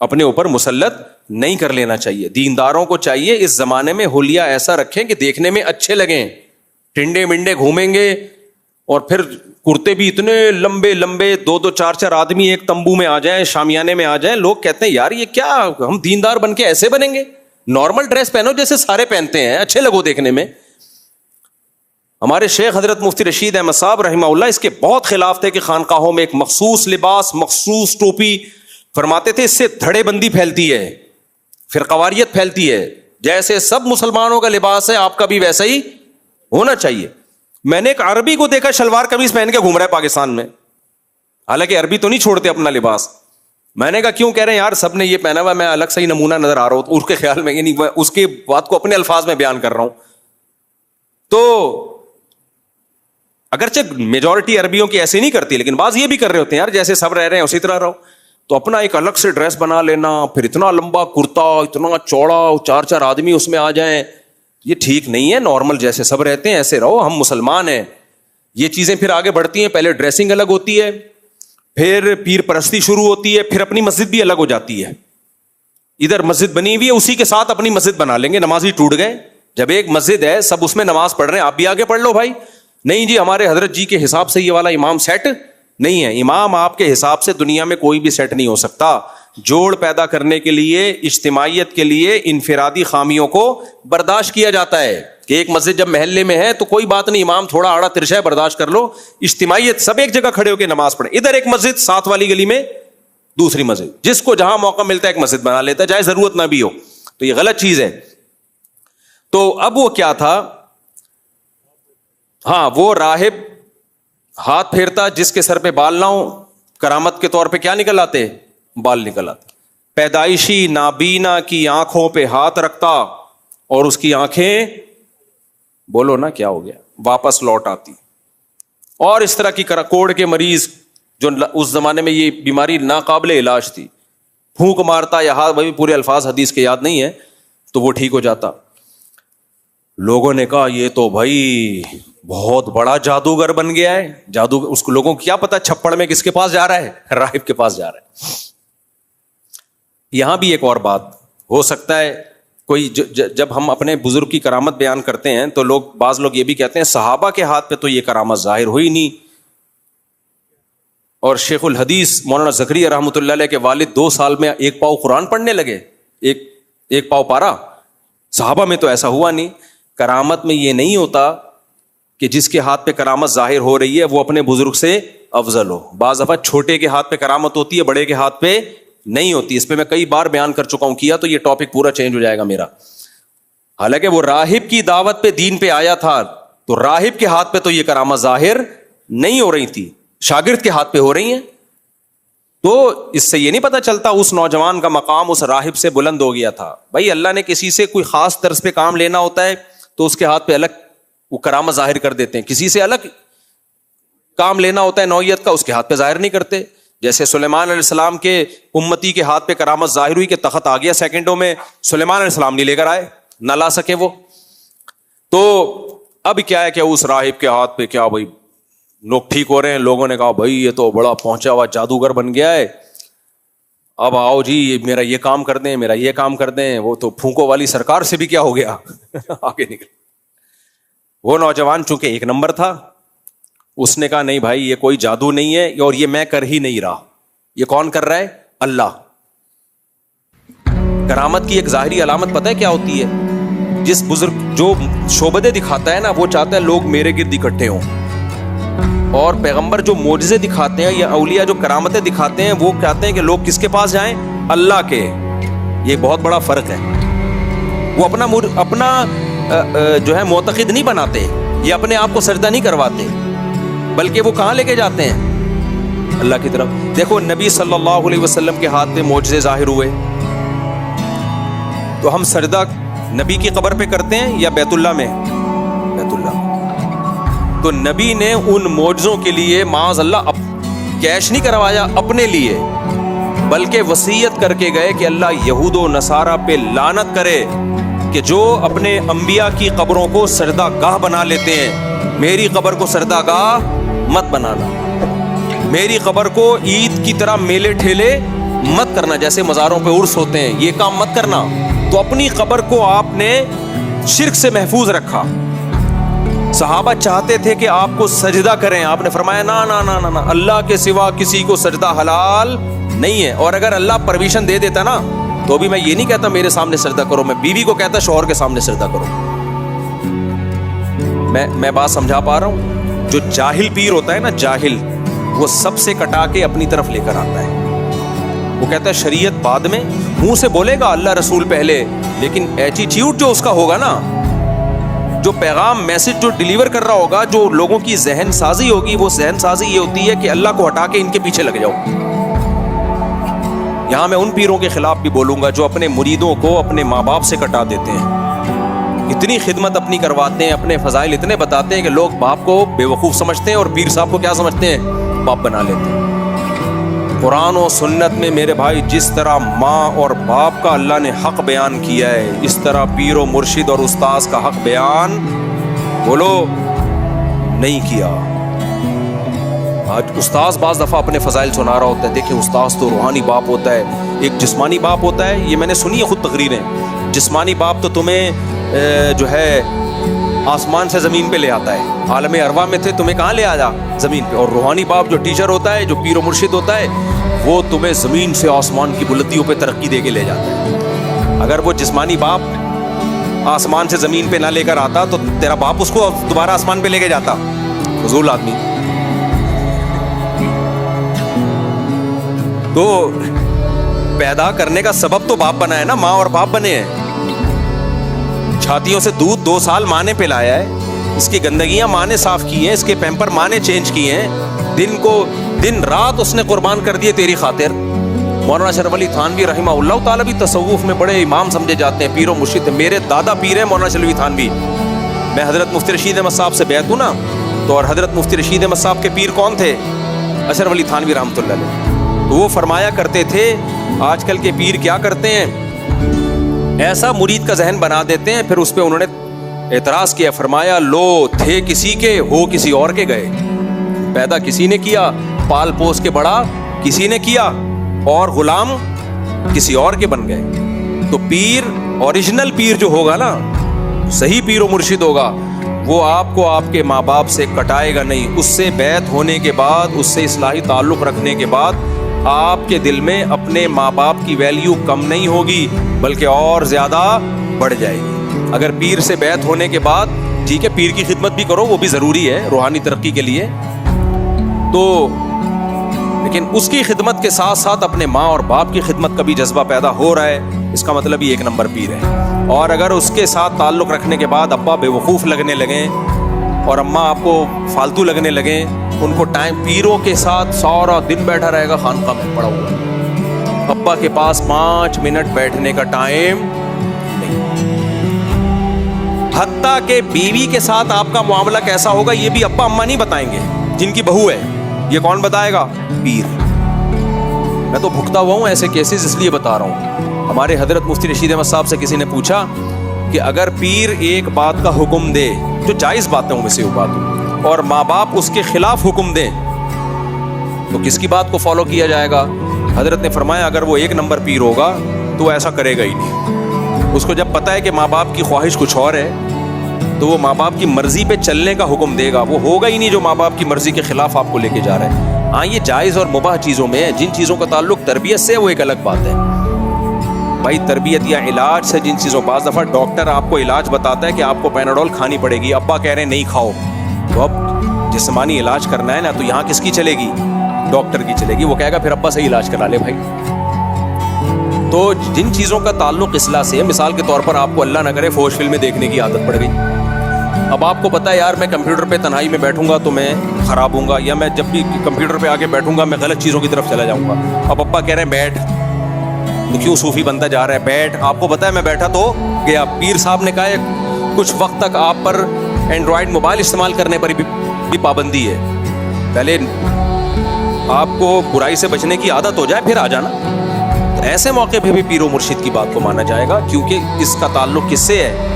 اپنے اوپر مسلط نہیں کر لینا چاہیے. دینداروں کو چاہیے اس زمانے میں حلیہ ایسا رکھیں کہ دیکھنے میں اچھے لگیں. ٹنڈے منڈے گھومیں گے اور پھر کرتے بھی اتنے لمبے لمبے, 2-2 4-4 آدمی ایک تمبو میں آ جائیں, شامیانے میں آ جائیں. لوگ کہتے ہیں یار یہ کیا, ہم دیندار بن کے ایسے بنیں گے؟ نارمل ڈریس پہنو جیسے سارے پہنتے ہیں, اچھے لگو دیکھنے میں. ہمارے شیخ حضرت مفتی رشید احمد صاحب رحمہ اللہ اس کے بہت خلاف تھے کہ خانقاہوں میں ایک مخصوص لباس, مخصوص ٹوپی. فرماتے تھے اس سے دھڑے بندی پھیلتی ہے, فرقواریت پھیلتی ہے. جیسے سب مسلمانوں کا لباس ہے آپ کا بھی ویسا ہی ہونا چاہیے. میں نے ایک عربی کو دیکھا شلوار قمیص پہن کے گھوم رہا ہے پاکستان میں, حالانکہ عربی تو نہیں چھوڑتے اپنا لباس. میں نے کہا کیوں؟ کہہ رہے ہیں یار سب نے یہ پہنا ہوا, میں الگ سے ہی نمونہ نظر آ رہا ہوں. اس کے خیال میں, یعنی اس کی بات کو اپنے الفاظ میں بیان کر رہا ہوں. تو اگرچہ میجورٹی عربیوں کی ایسے نہیں کرتی, لیکن بعض یہ بھی کر رہے ہوتے ہیں یار جیسے سب رہ رہے ہیں اسی طرح رہو. تو اپنا ایک الگ سے ڈریس بنا لینا, پھر اتنا لمبا کرتا, اتنا چوڑا, 4-4 آدمی اس میں آ جائیں, یہ ٹھیک نہیں ہے. نارمل جیسے سب رہتے ہیں ایسے رہو, ہم مسلمان ہیں. یہ چیزیں پھر آگے بڑھتی ہیں. پہلے ڈریسنگ الگ ہوتی ہے, پھر پیر پرستی شروع ہوتی ہے, پھر اپنی مسجد بھی الگ ہو جاتی ہے. ادھر مسجد بنی ہوئی ہے, اسی کے ساتھ اپنی مسجد بنا لیں گے. نمازی ٹوٹ گئے. جب ایک مسجد ہے سب اس میں نماز پڑھ رہے ہیں, آپ بھی آگے پڑھ لو بھائی. نہیں جی ہمارے حضرت جی کے حساب سے یہ والا امام سیٹ نہیں ہے. امام آپ کے حساب سے دنیا میں کوئی بھی سیٹ نہیں ہو سکتا. جوڑ پیدا کرنے کے لیے, اجتماعیت کے لیے انفرادی خامیوں کو برداشت کیا جاتا ہے. کہ ایک مسجد جب محلے میں ہے تو کوئی بات نہیں, امام تھوڑا آڑا ترچا ہے برداشت کر لو. اجتماعیت سب ایک جگہ کھڑے ہو کے نماز پڑھیں. ادھر ایک مسجد, ساتھ والی گلی میں دوسری مسجد, جس کو جہاں موقع ملتا ہے ایک مسجد بنا لیتا ہے, چاہے ضرورت نہ بھی ہو. تو یہ غلط چیز ہے. تو اب وہ کیا تھا, ہاں وہ راہب ہاتھ پھیرتا جس کے سر پہ بال نہ ہو, کرامت کے طور پہ کیا نکل آتے؟ بال نکل آتے. پیدائشی نابینا کی آنکھوں پہ ہاتھ رکھتا اور اس کی آنکھیں, بولو نا کیا ہو گیا, واپس لوٹ آتی. اور اس طرح کی کوڑ کے مریض جو اس زمانے میں یہ بیماری ناقابل علاج تھی, پھونک مارتا یا ہاتھ, بھائی پورے الفاظ حدیث کے یاد نہیں ہے, تو وہ ٹھیک ہو جاتا. لوگوں نے کہا یہ تو بھائی بہت بڑا جادوگر بن گیا ہے. جادو, اس کو لوگوں کو کیا پتا چھپڑ میں کس کے پاس جا رہا ہے؟ راہب کے پاس جا رہا ہے. یہاں بھی ایک اور بات ہو سکتا ہے, کوئی جب ہم اپنے بزرگ کی کرامت بیان کرتے ہیں تو بعض لوگ یہ بھی کہتے ہیں صحابہ کے ہاتھ پہ تو یہ کرامت ظاہر ہوئی نہیں. اور شیخ الحدیث مولانا زکریا رحمۃ اللہ علیہ کے والد 2 سال میں 1 پاؤ قرآن پڑھنے لگے, ایک پاؤ پارا. صحابہ میں تو ایسا ہوا نہیں. کرامت میں یہ نہیں ہوتا کہ جس کے ہاتھ پہ کرامت ظاہر ہو رہی ہے وہ اپنے بزرگ سے افضل ہو. بعض دفعہ چھوٹے کے ہاتھ پہ کرامت ہوتی ہے, بڑے کے ہاتھ پہ نہیں ہوتی. اس پہ میں کئی بار بیان کر چکا ہوں, کیا تو یہ ٹاپک پورا چینج ہو جائے گا میرا. حالانکہ وہ راہب کی دعوت پہ دین پہ آیا تھا, تو راہب کے ہاتھ پہ تو یہ کرامت ظاہر نہیں ہو رہی تھی, شاگرد کے ہاتھ پہ ہو رہی ہیں. تو اس سے یہ نہیں پتا چلتا اس نوجوان کا مقام اس راہب سے بلند ہو گیا تھا. بھائی اللہ نے کسی سے کوئی خاص طرز پہ کام لینا ہوتا ہے تو اس کے ہاتھ پہ الگ وہ کرامت ظاہر کر دیتے ہیں. کسی سے الگ کام لینا ہوتا ہے نوعیت کا, اس کے ہاتھ پہ ظاہر نہیں کرتے. جیسے سلیمان علیہ السلام کے امتی کے ہاتھ پہ کرامت ظاہر ہوئی کہ تخت آ گیا سیکنڈوں میں, سلیمان علیہ السلام نہیں لے کر آئے, نہ لا سکے وہ. تو اب کیا ہے کہ اس راہب کے ہاتھ پہ کیا بھائی لوگ ٹھیک ہو رہے ہیں. لوگوں نے کہا بھائی یہ تو بڑا پہنچا ہوا جادوگر بن گیا ہے, اب آؤ جی میرا یہ کام کر دیں, میرا یہ کام کر دیں. وہ تو پھونکو والی سرکار سے بھی کیا ہو گیا آگے نکل. وہ نوجوان چونکہ 1 نمبر تھا, اس نے کہا نہیں بھائی یہ کوئی جادو نہیں ہے, اور یہ میں کر ہی نہیں رہا. یہ کون کر رہا ہے؟ اللہ. کرامت کی ایک ظاہری علامت پتہ ہے کیا ہوتی ہے؟ جس بزرگ جو شعبدے دکھاتا ہے نا, وہ چاہتا ہے لوگ میرے گرد اکٹھے ہوں. اور پیغمبر جو معجزے دکھاتے ہیں یا اولیاء جو کرامتیں دکھاتے ہیں وہ کہتے ہیں کہ لوگ کس کے پاس جائیں؟ اللہ کے. یہ بہت بڑا فرق ہے. وہ اپنا جو ہے معتقد نہیں بناتے, یہ اپنے آپ کو سجدہ نہیں کرواتے, بلکہ وہ کہاں لے کے جاتے ہیں؟ اللہ کی طرف. دیکھو نبی صلی اللہ علیہ وسلم کے ہاتھ پہ معجزے ظاہر ہوئے, تو ہم سجدہ نبی کی قبر پہ کرتے ہیں یا بیت اللہ میں؟ بیت اللہ. تو نبی نے ان معجزوں کے لیے معاذ اللہ کیش نہیں کروایا اپنے لیے, بلکہ وصیت کر کے گئے کہ اللہ یہود و نصارہ پہ لعنت کرے کہ جو اپنے انبیاء کی قبروں کو سجدہ گاہ بنا لیتے ہیں. میری قبر کو سرداگاہ مت بنانا, میری قبر کو عید کی طرح میلے ٹھیلے مت کرنا, جیسے مزاروں پہ عرس ہوتے ہیں, یہ کام مت کرنا. تو اپنی قبر کو آپ نے شرک سے محفوظ رکھا. صحابہ چاہتے تھے کہ آپ کو سجدہ کریں, آپ نے فرمایا نا نا نا نا, اللہ کے سوا کسی کو سجدہ حلال نہیں ہے. اور اگر اللہ پرمیشن دے دیتا نا تو بھی میں یہ نہیں کہتا میرے سامنے سجدہ کرو, میں بیوی کو کہتا شوہر کے سامنے سجدہ کرو. میں بات سمجھا پا رہا ہوں؟ جو جاہل پیر ہوتا ہے نا, جاہل, وہ سب سے کٹا کے اپنی طرف لے کر آتا ہے. وہ کہتا ہے شریعت بعد میں, منہ سے بولے گا اللہ رسول پہلے, لیکن ایٹیٹیوڈ جو اس کا ہوگا نا, جو پیغام میسج جو ڈیلیور کر رہا ہوگا, جو لوگوں کی ذہن سازی ہوگی, وہ ذہن سازی یہ ہوتی ہے کہ اللہ کو ہٹا کے ان کے پیچھے لگ جاؤ. یہاں میں ان پیروں کے خلاف بھی بولوں گا جو اپنے مریدوں کو اپنے ماں باپ سے کٹا دیتے ہیں. اتنی خدمت اپنی کرواتے ہیں, اپنے فضائل اتنے بتاتے ہیں کہ لوگ باپ کو بے وقوف سمجھتے ہیں اور پیر صاحب کو کیا سمجھتے ہیں, باپ بنا لیتے ہیں. قرآن و سنت میں میرے بھائی جس طرح ماں اور باپ کا اللہ نے حق بیان کیا ہے, اس طرح پیر و مرشد اور استاذ کا حق بیان بولو نہیں کیا. آج استاذ بعض دفعہ اپنے فضائل سنا رہا ہوتا ہے, دیکھیں استاذ تو روحانی باپ ہوتا ہے, ایک جسمانی باپ ہوتا ہے. یہ میں نے سنی ہے خود تقریریں, جسمانی باپ تو تمہیں جو ہے آسمان سے زمین پہ لے آتا ہے, عالم ارواح میں تھے, تمہیں کہاں لے آیا, زمین پہ. اور روحانی باپ جو ٹیچر ہوتا ہے, جو پیر و مرشد ہوتا ہے, وہ تمہیں زمین سے آسمان کی بلندیوں پہ ترقی دے کے لے جاتا ہے. اگر وہ جسمانی باپ آسمان سے زمین پہ نہ لے کر آتا تو تیرا باپ اس کو دوبارہ آسمان پہ لے کے جاتا. فضول آدمی. تو پیدا کرنے کا سبب تو باپ بنا ہے نا, ماں اور باپ بنے ہیں. چھاتیوں سے دودھ 2 سال ماں نے پلایا ہے, اس کی گندگیاں ماں نے صاف کی ہیں, اس کے پیمپر ماں نے چینج کیے ہیں, دن رات اس نے قربان کر دیے تیری خاطر. مولانا اشرف علی تھانوی رحمہ اللہ تعالیٰ بھی تصوف میں بڑے امام سمجھے جاتے ہیں, پیر و مرشد. میرے دادا پیر ہیں مولانا اشرف علی تھانوی. میں حضرت مفتی رشید احمد صاحب سے بیعت ہوں نا, تو اور حضرت مفتی رشید احمد صاحب کے پیر کون تھے, اشرف علی تھانوی رحمۃ اللہ علیہ. تو وہ فرمایا کرتے تھے, آج کل کے پیر کیا کرتے ہیں, ایسا مرید کا ذہن بنا دیتے ہیں, پھر اس پہ انہوں نے اعتراض کیا, فرمایا لو تھے کسی کے, ہو کسی اور کے گئے. پیدا کسی نے کیا, پال پوس کے بڑا کسی نے کیا, اور غلام کسی اور کے بن گئے. تو پیر, اوریجنل پیر جو ہوگا نا, صحیح پیر و مرشد ہوگا, وہ آپ کو آپ کے ماں باپ سے کٹائے گا نہیں. اس سے بیعت ہونے کے بعد, اس سے اصلاحی تعلق رکھنے کے بعد آپ کے دل میں اپنے ماں باپ کی ویلیو کم نہیں ہوگی, بلکہ اور زیادہ بڑھ جائے گی. اگر پیر سے بیعت ہونے کے بعد, ٹھیک ہے پیر کی خدمت بھی کرو, وہ بھی ضروری ہے روحانی ترقی کے لیے, تو لیکن اس کی خدمت کے ساتھ ساتھ اپنے ماں اور باپ کی خدمت کا بھی جذبہ پیدا ہو رہا ہے, اس کا مطلب یہ 1 نمبر پیر ہے. اور اگر اس کے ساتھ تعلق رکھنے کے بعد ابا بے وقوف لگنے لگیں اور اماں آپ کو فالتو لگنے لگیں, ان کو ٹائم, پیروں کے ساتھ سارا دن بیٹھا رہے گا خانقاہ میں پڑا ہوا, ابا کے پاس 5 منٹ بیٹھنے کا ٹائم نہیں. حتیٰ کہ بیوی کے ساتھ آپ کا معاملہ کیسا ہوگا یہ بھی ابا اماں نہیں بتائیں گے, جن کی بہو ہے, یہ کون بتائے گا, پیر. میں تو بھگتا ہوا ہوں ایسے کیسز, اس لیے بتا رہا ہوں. ہمارے حضرت مفتی رشید احمد صاحب سے کسی نے پوچھا کہ اگر پیر ایک بات کا حکم دے, جو جائز باتیں ہوں میں سے وہ بات ہوں, اور ماں باپ اس کے خلاف حکم دیں, تو کس کی بات کو فالو کیا جائے گا؟ حضرت نے فرمایا اگر وہ 1 نمبر پیر ہوگا تو وہ ایسا کرے گا ہی نہیں. اس کو جب پتہ ہے کہ ماں باپ کی خواہش کچھ اور ہے, تو وہ ماں باپ کی مرضی پہ چلنے کا حکم دے گا. وہ ہوگا ہی نہیں جو ماں باپ کی مرضی کے خلاف آپ کو لے کے جا رہا ہے. ہاں یہ جائز اور مباح چیزوں میں ہے, جن چیزوں کا تعلق تربیت سے وہ ایک الگ بات ہے بھائی. تربیت یا علاج سے جن چیزوں, بعض دفعہ ڈاکٹر آپ کو علاج بتاتا ہے کہ آپ کو پیناڈول کھانی پڑے گی, ابا کہہ رہے ہیں نہیں کھاؤ, تو اب جسمانی علاج کرنا ہے نا, تو یہاں کس کی چلے گی, ڈاکٹر کی چلے گی. وہ کہے گا پھر ابا سے علاج کرا لے بھائی. تو جن چیزوں کا تعلق اصلاح سے ہے, مثال کے طور پر آپ کو اللہ نہ کرے فوش فلمیں دیکھنے کی عادت پڑ گئی. اب آپ کو پتا ہے یار میں کمپیوٹر پہ تنہائی میں بیٹھوں گا تو میں خراب ہوں گا, یا میں جب بھی کمپیوٹر پہ آ کے بیٹھوں گا میں غلط چیزوں کی طرف چلا جاؤں گا. اب ابا کہہ رہے ہیں بیٹھ, تو کیوں صوفی بنتا جا رہا ہے, بیٹھ. آپ کو پتا ہے میں بیٹھا تو گیا. پیر صاحب نے کہا کچھ وقت تک آپ پر اینڈرائڈ موبائل استعمال کرنے پر بھی پابندی ہے, پہلے آپ کو برائی سے بچنے کی عادت ہو جائے پھر آ جانا. تو ایسے موقع پہ بھی پیر و مرشد کی بات کو مانا جائے گا, کیونکہ اس کا تعلق کس سے ہے,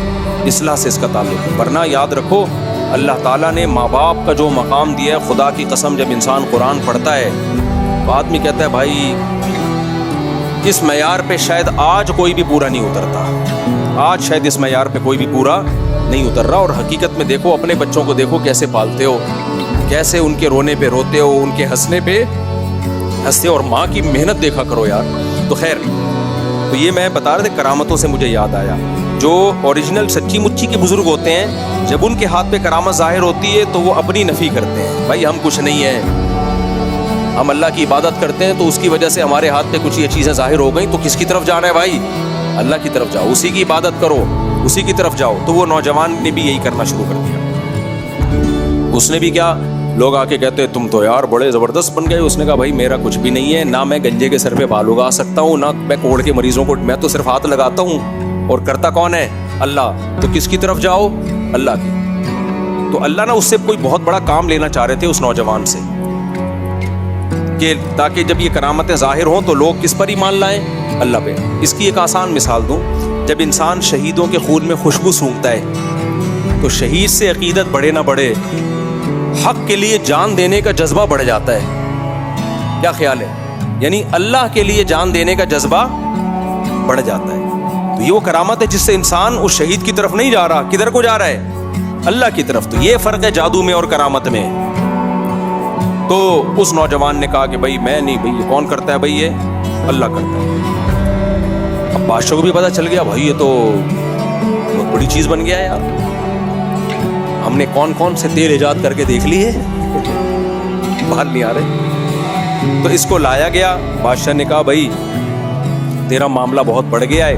اصلاح سے اس کا تعلق ہے. ورنہ یاد رکھو اللہ تعالیٰ نے ماں باپ کا جو مقام دیا ہے، خدا کی قسم جب انسان قرآن پڑھتا ہے تو آدمی کہتا ہے بھائی اس معیار پہ شاید آج کوئی بھی پورا نہیں اترتا، آج شاید اس معیار پہ کوئی بھی پورا نہیں اتر رہا. اور حقیقت میں دیکھو، اپنے بچوں کو دیکھو کیسے پالتے ہو، کیسے ان کے رونے پہ روتے ہو، ان کے ہنسنے پہ ہنستے ہو، اور ماں کی محنت دیکھا کرو یار. تو خیر، تو یہ میں بتا رہا تھا، کرامتوں سے مجھے یاد آیا، جو اوریجنل سچی مچی کے بزرگ ہوتے ہیں جب ان کے ہاتھ پہ کرامت ظاہر ہوتی ہے تو وہ اپنی نفی کرتے ہیں، بھائی ہم کچھ نہیں ہیں، ہم اللہ کی عبادت کرتے ہیں تو اس کی وجہ سے ہمارے ہاتھ پہ کچھ یہ چیزیں ظاہر ہو گئیں، تو کس کی طرف جانا ہے بھائی؟ اللہ کی طرف جاؤ، اسی کی عبادت کرو، اسی کی طرف جاؤ. تو وہ نوجوان نے بھی یہی کرنا شروع کر دیا. اس نے بھی کیا، لوگ آ کے کہتے تم تو یار بڑے زبردست بن گئے. اس نے کہا بھائی میرا کچھ بھی نہیں ہے، نہ میں گنجے کے سر پہ بال اگا سکتا ہوں، نہ میں کوڑ کے مریضوں کو، میں تو صرف ہاتھ لگاتا ہوں، اور کرتا کون ہے؟ اللہ. تو کس کی طرف جاؤ؟ اللہ کی. تو اللہ نے اس سے کوئی بہت بڑا کام لینا چاہ رہے تھے اس نوجوان سے، کہ تاکہ جب یہ کرامتیں ظاہر ہوں تو لوگ کس پر ایمان لائیں؟ اللہ پہ. اس کی ایک آسان مثال دوں، جب انسان شہیدوں کے خون میں خوشبو سونگھتا ہے تو شہید سے عقیدت بڑھے نہ بڑھے، حق کے لیے جان دینے کا جذبہ بڑھ جاتا ہے. کیا خیال ہے؟ یعنی اللہ کے لیے جان دینے کا جذبہ بڑھ جاتا ہے. تو یہ وہ کرامت ہے جس سے انسان اس شہید کی طرف نہیں جا رہا، کدھر کو جا رہا ہے؟ اللہ کی طرف. تو یہ فرق ہے جادو میں اور کرامت میں. تو اس نوجوان نے کہا کہ بھائی میں نہیں، بھائی یہ کون کرتا ہے؟ بھائی یہ اللہ کرتا ہے. اب بادشاہ کو بھی پتا چل گیا بھائی یہ تو بہت بڑی چیز بن گیا ہے یار، ہم نے کون کون سے تیل ایجاد کر کے دیکھ لیے، باہر نہیں آ رہے. تو اس کو لایا گیا. بادشاہ نے کہا بھائی تیرا معاملہ بہت بڑھ گیا ہے.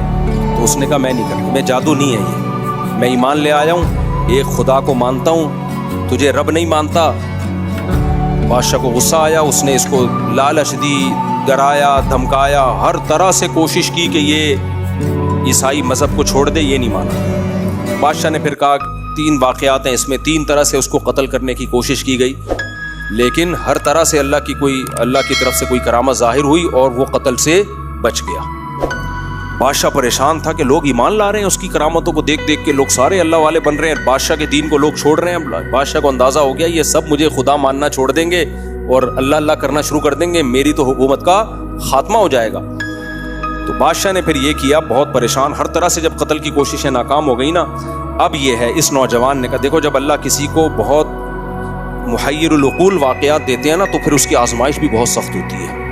تو اس نے کہا میں نہیں کرتا، میں جادو نہیں ہے یہ، میں ایمان لے آیا ہوں، ایک خدا کو مانتا ہوں، تجھے رب نہیں مانتا. بادشاہ کو غصہ آیا، اس نے اس کو لالچ دی، ڈرایا، دھمکایا، ہر طرح سے کوشش کی کہ یہ عیسائی مذہب کو چھوڑ دے. یہ نہیں مانا. بادشاہ نے پھر کہا 3 واقعات ہیں اس میں، 3 طرح سے اس کو قتل کرنے کی کوشش کی گئی، لیکن ہر طرح سے اللہ کی طرف سے کوئی کرامت ظاہر ہوئی اور وہ قتل سے بچ گیا. بادشاہ پریشان تھا کہ لوگ ایمان لا رہے ہیں اس کی کرامتوں کو دیکھ دیکھ کے، لوگ سارے اللہ والے بن رہے ہیں، بادشاہ کے دین کو لوگ چھوڑ رہے ہیں. بادشاہ کو اندازہ ہو گیا یہ سب مجھے خدا ماننا چھوڑ دیں گے اور اللہ اللہ کرنا شروع کر دیں گے، میری تو حکومت کا خاتمہ ہو جائے گا. تو بادشاہ نے پھر یہ کیا، بہت پریشان، ہر طرح سے جب قتل کی کوششیں ناکام ہو گئی نا، اب یہ ہے اس نوجوان نے کہا دیکھو جب اللہ کسی کو بہت محیر العقول واقعات دیتے ہیں نا تو پھر اس کی آزمائش بھی بہت سخت ہوتی ہے.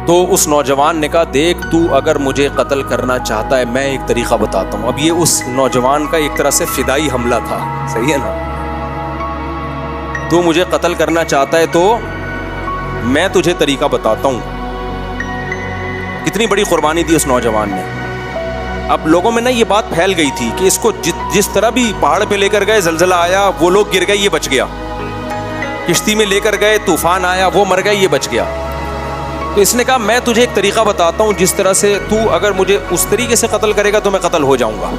تو اس نوجوان نے کہا دیکھ تو اگر مجھے قتل کرنا چاہتا ہے میں ایک طریقہ بتاتا ہوں. اب یہ اس نوجوان کا ایک طرح سے فدائی حملہ تھا، صحیح ہے نا. تو مجھے قتل کرنا چاہتا ہے تو میں تجھے طریقہ بتاتا ہوں. کتنی بڑی قربانی دی اس نوجوان نے. اب لوگوں میں نا یہ بات پھیل گئی تھی کہ اس کو جس طرح بھی پہاڑ پہ لے کر گئے زلزلہ آیا وہ لوگ گر گئے یہ بچ گیا، کشتی میں لے کر گئے طوفان آیا وہ مر گئے یہ بچ گیا. تو اس نے کہا میں تجھے ایک طریقہ بتاتا ہوں جس طرح سے تو اگر مجھے اس طریقے سے قتل کرے گا تو میں قتل ہو جاؤں گا.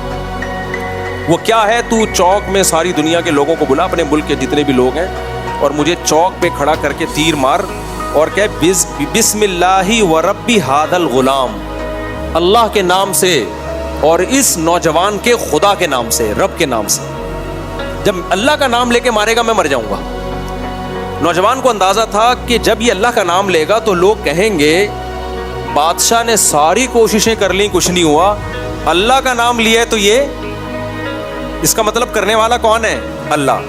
وہ کیا ہے، تو چوک میں ساری دنیا کے لوگوں کو بلا، اپنے ملک کے جتنے بھی لوگ ہیں، اور مجھے چوک پہ کھڑا کر کے تیر مار اور کہ بسم اللہ و ربی ھذا الغلام، اللہ کے نام سے اور اس نوجوان کے خدا کے نام سے، رب کے نام سے. جب اللہ کا نام لے کے مارے گا میں مر جاؤں گا. نوجوان کو اندازہ تھا کہ جب یہ اللہ کا نام لے گا تو لوگ کہیں گے بادشاہ نے ساری کوششیں کر لیں کچھ نہیں ہوا، اللہ کا نام لیا ہے تو یہ اس کا مطلب کرنے والا کون ہے؟ اللہ.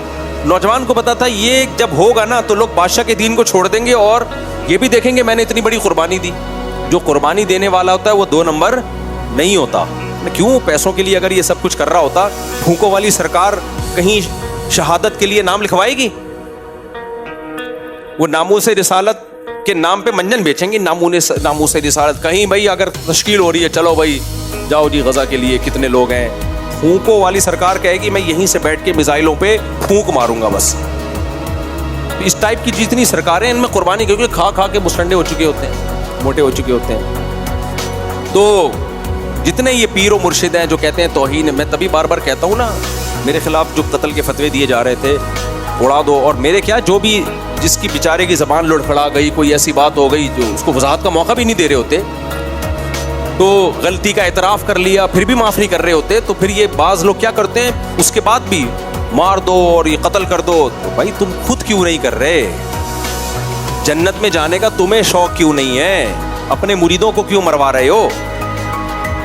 نوجوان کو پتا تھا یہ جب ہوگا نا تو لوگ بادشاہ کے دین کو چھوڑ دیں گے اور یہ بھی دیکھیں گے میں نے اتنی بڑی قربانی دی. جو قربانی دینے والا ہوتا ہے وہ 2 نمبر نہیں ہوتا. کیوں؟ پیسوں کے لیے اگر یہ سب کچھ کر رہا ہوتا، پھونکوں والی سرکار کہیں شہادت کے لیے نام لکھوائے گی؟ وہ ناموس رسالت کے نام پہ منجن بیچیں گے. ناموس رسالت کہیں بھائی اگر تشکیل ہو رہی ہے چلو بھائی جاؤ جی غزہ کے لیے کتنے لوگ ہیں، پھونکوں والی سرکار کہے گی میں یہیں سے بیٹھ کے میزائلوں پہ پھونک ماروں گا بس. اس ٹائپ کی جتنی سرکاریں ان میں قربانی کیونکہ کھا کھا کے مسٹنڈے ہو چکے ہوتے ہیں، موٹے ہو چکے ہوتے ہیں. تو جتنے یہ پیر و مرشد ہیں جو کہتے ہیں توہین، میں تبھی بار بار کہتا ہوں نا میرے خلاف جو قتل کے فتوے دیے جا رہے تھے اڑا دو. اور میرے کیا جو بھی جس کی بیچارے کی زبان لڑکھڑا گئی، کوئی ایسی بات ہو گئی جو اس کو وضاحت کا موقع بھی نہیں دے رہے ہوتے، تو غلطی کا اعتراف کر لیا پھر بھی معاف نہیں کر رہے ہوتے، تو پھر یہ بعض لوگ کیا کرتے ہیں اس کے بعد بھی مار دو اور یہ قتل کر دو. تو بھائی تم خود کیوں نہیں کر رہے؟ جنت میں جانے کا تمہیں شوق کیوں نہیں ہے؟ اپنے مریدوں کو کیوں مروا رہے ہو؟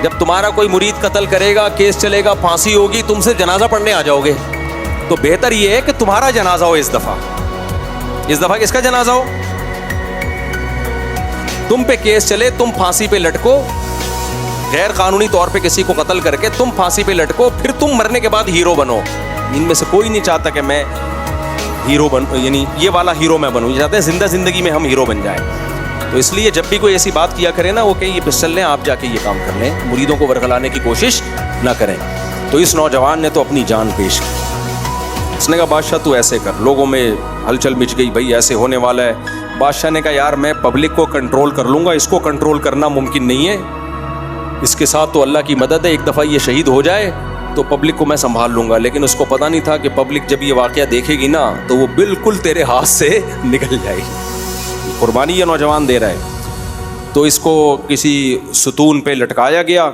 جب تمہارا کوئی مرید قتل کرے گا, کیس چلے گا, پھانسی ہوگی, تم سے جنازہ پڑھنے آ جاؤ گے. تو بہتر یہ ہے کہ تمہارا جنازہ ہو اس دفعہ کس کا جنازہ ہو؟ تم پہ کیس چلے, تم پھانسی پہ لٹکو, غیر قانونی طور پہ کسی کو قتل کر کے تم پھانسی پہ لٹکو, پھر تم مرنے کے بعد ہیرو بنو. ان میں سے کوئی نہیں چاہتا کہ میں ہیرو یعنی یہ والا ہیرو میں بنوں. یہ چاہتے ہیں زندہ زندگی میں ہم ہیرو بن جائیں. تو اس لیے جب بھی کوئی ایسی بات کیا کرے نا, وہ کہ یہ پسل لیں, آپ جا کے یہ کام کر لیں, مریدوں کو ورگلانے کی کوشش نہ کریں. تو اس نوجوان نے تو اپنی جان پیش کی. اس نے کہا بادشاہ تو ایسے کر. لوگوں میں ہلچل مچ گئی, بھائی ایسے ہونے والا ہے. بادشاہ نے کہا یار میں پبلک کو کنٹرول کر لوں گا, اس کو کنٹرول کرنا ممکن نہیں ہے. اس کے ساتھ تو اللہ کی مدد ہے, ایک دفعہ یہ شہید ہو جائے تو پبلک کو میں سنبھال لوں گا. لیکن اس کو پتا نہیں تھا کہ پبلک جب یہ واقعہ دیکھے گی نا تو وہ بالکل تیرے ہاتھ سے نکل جائے گی. قربانی یہ نوجوان دے رہا ہے. تو اس کو کسی ستون پہ لٹکایا گیا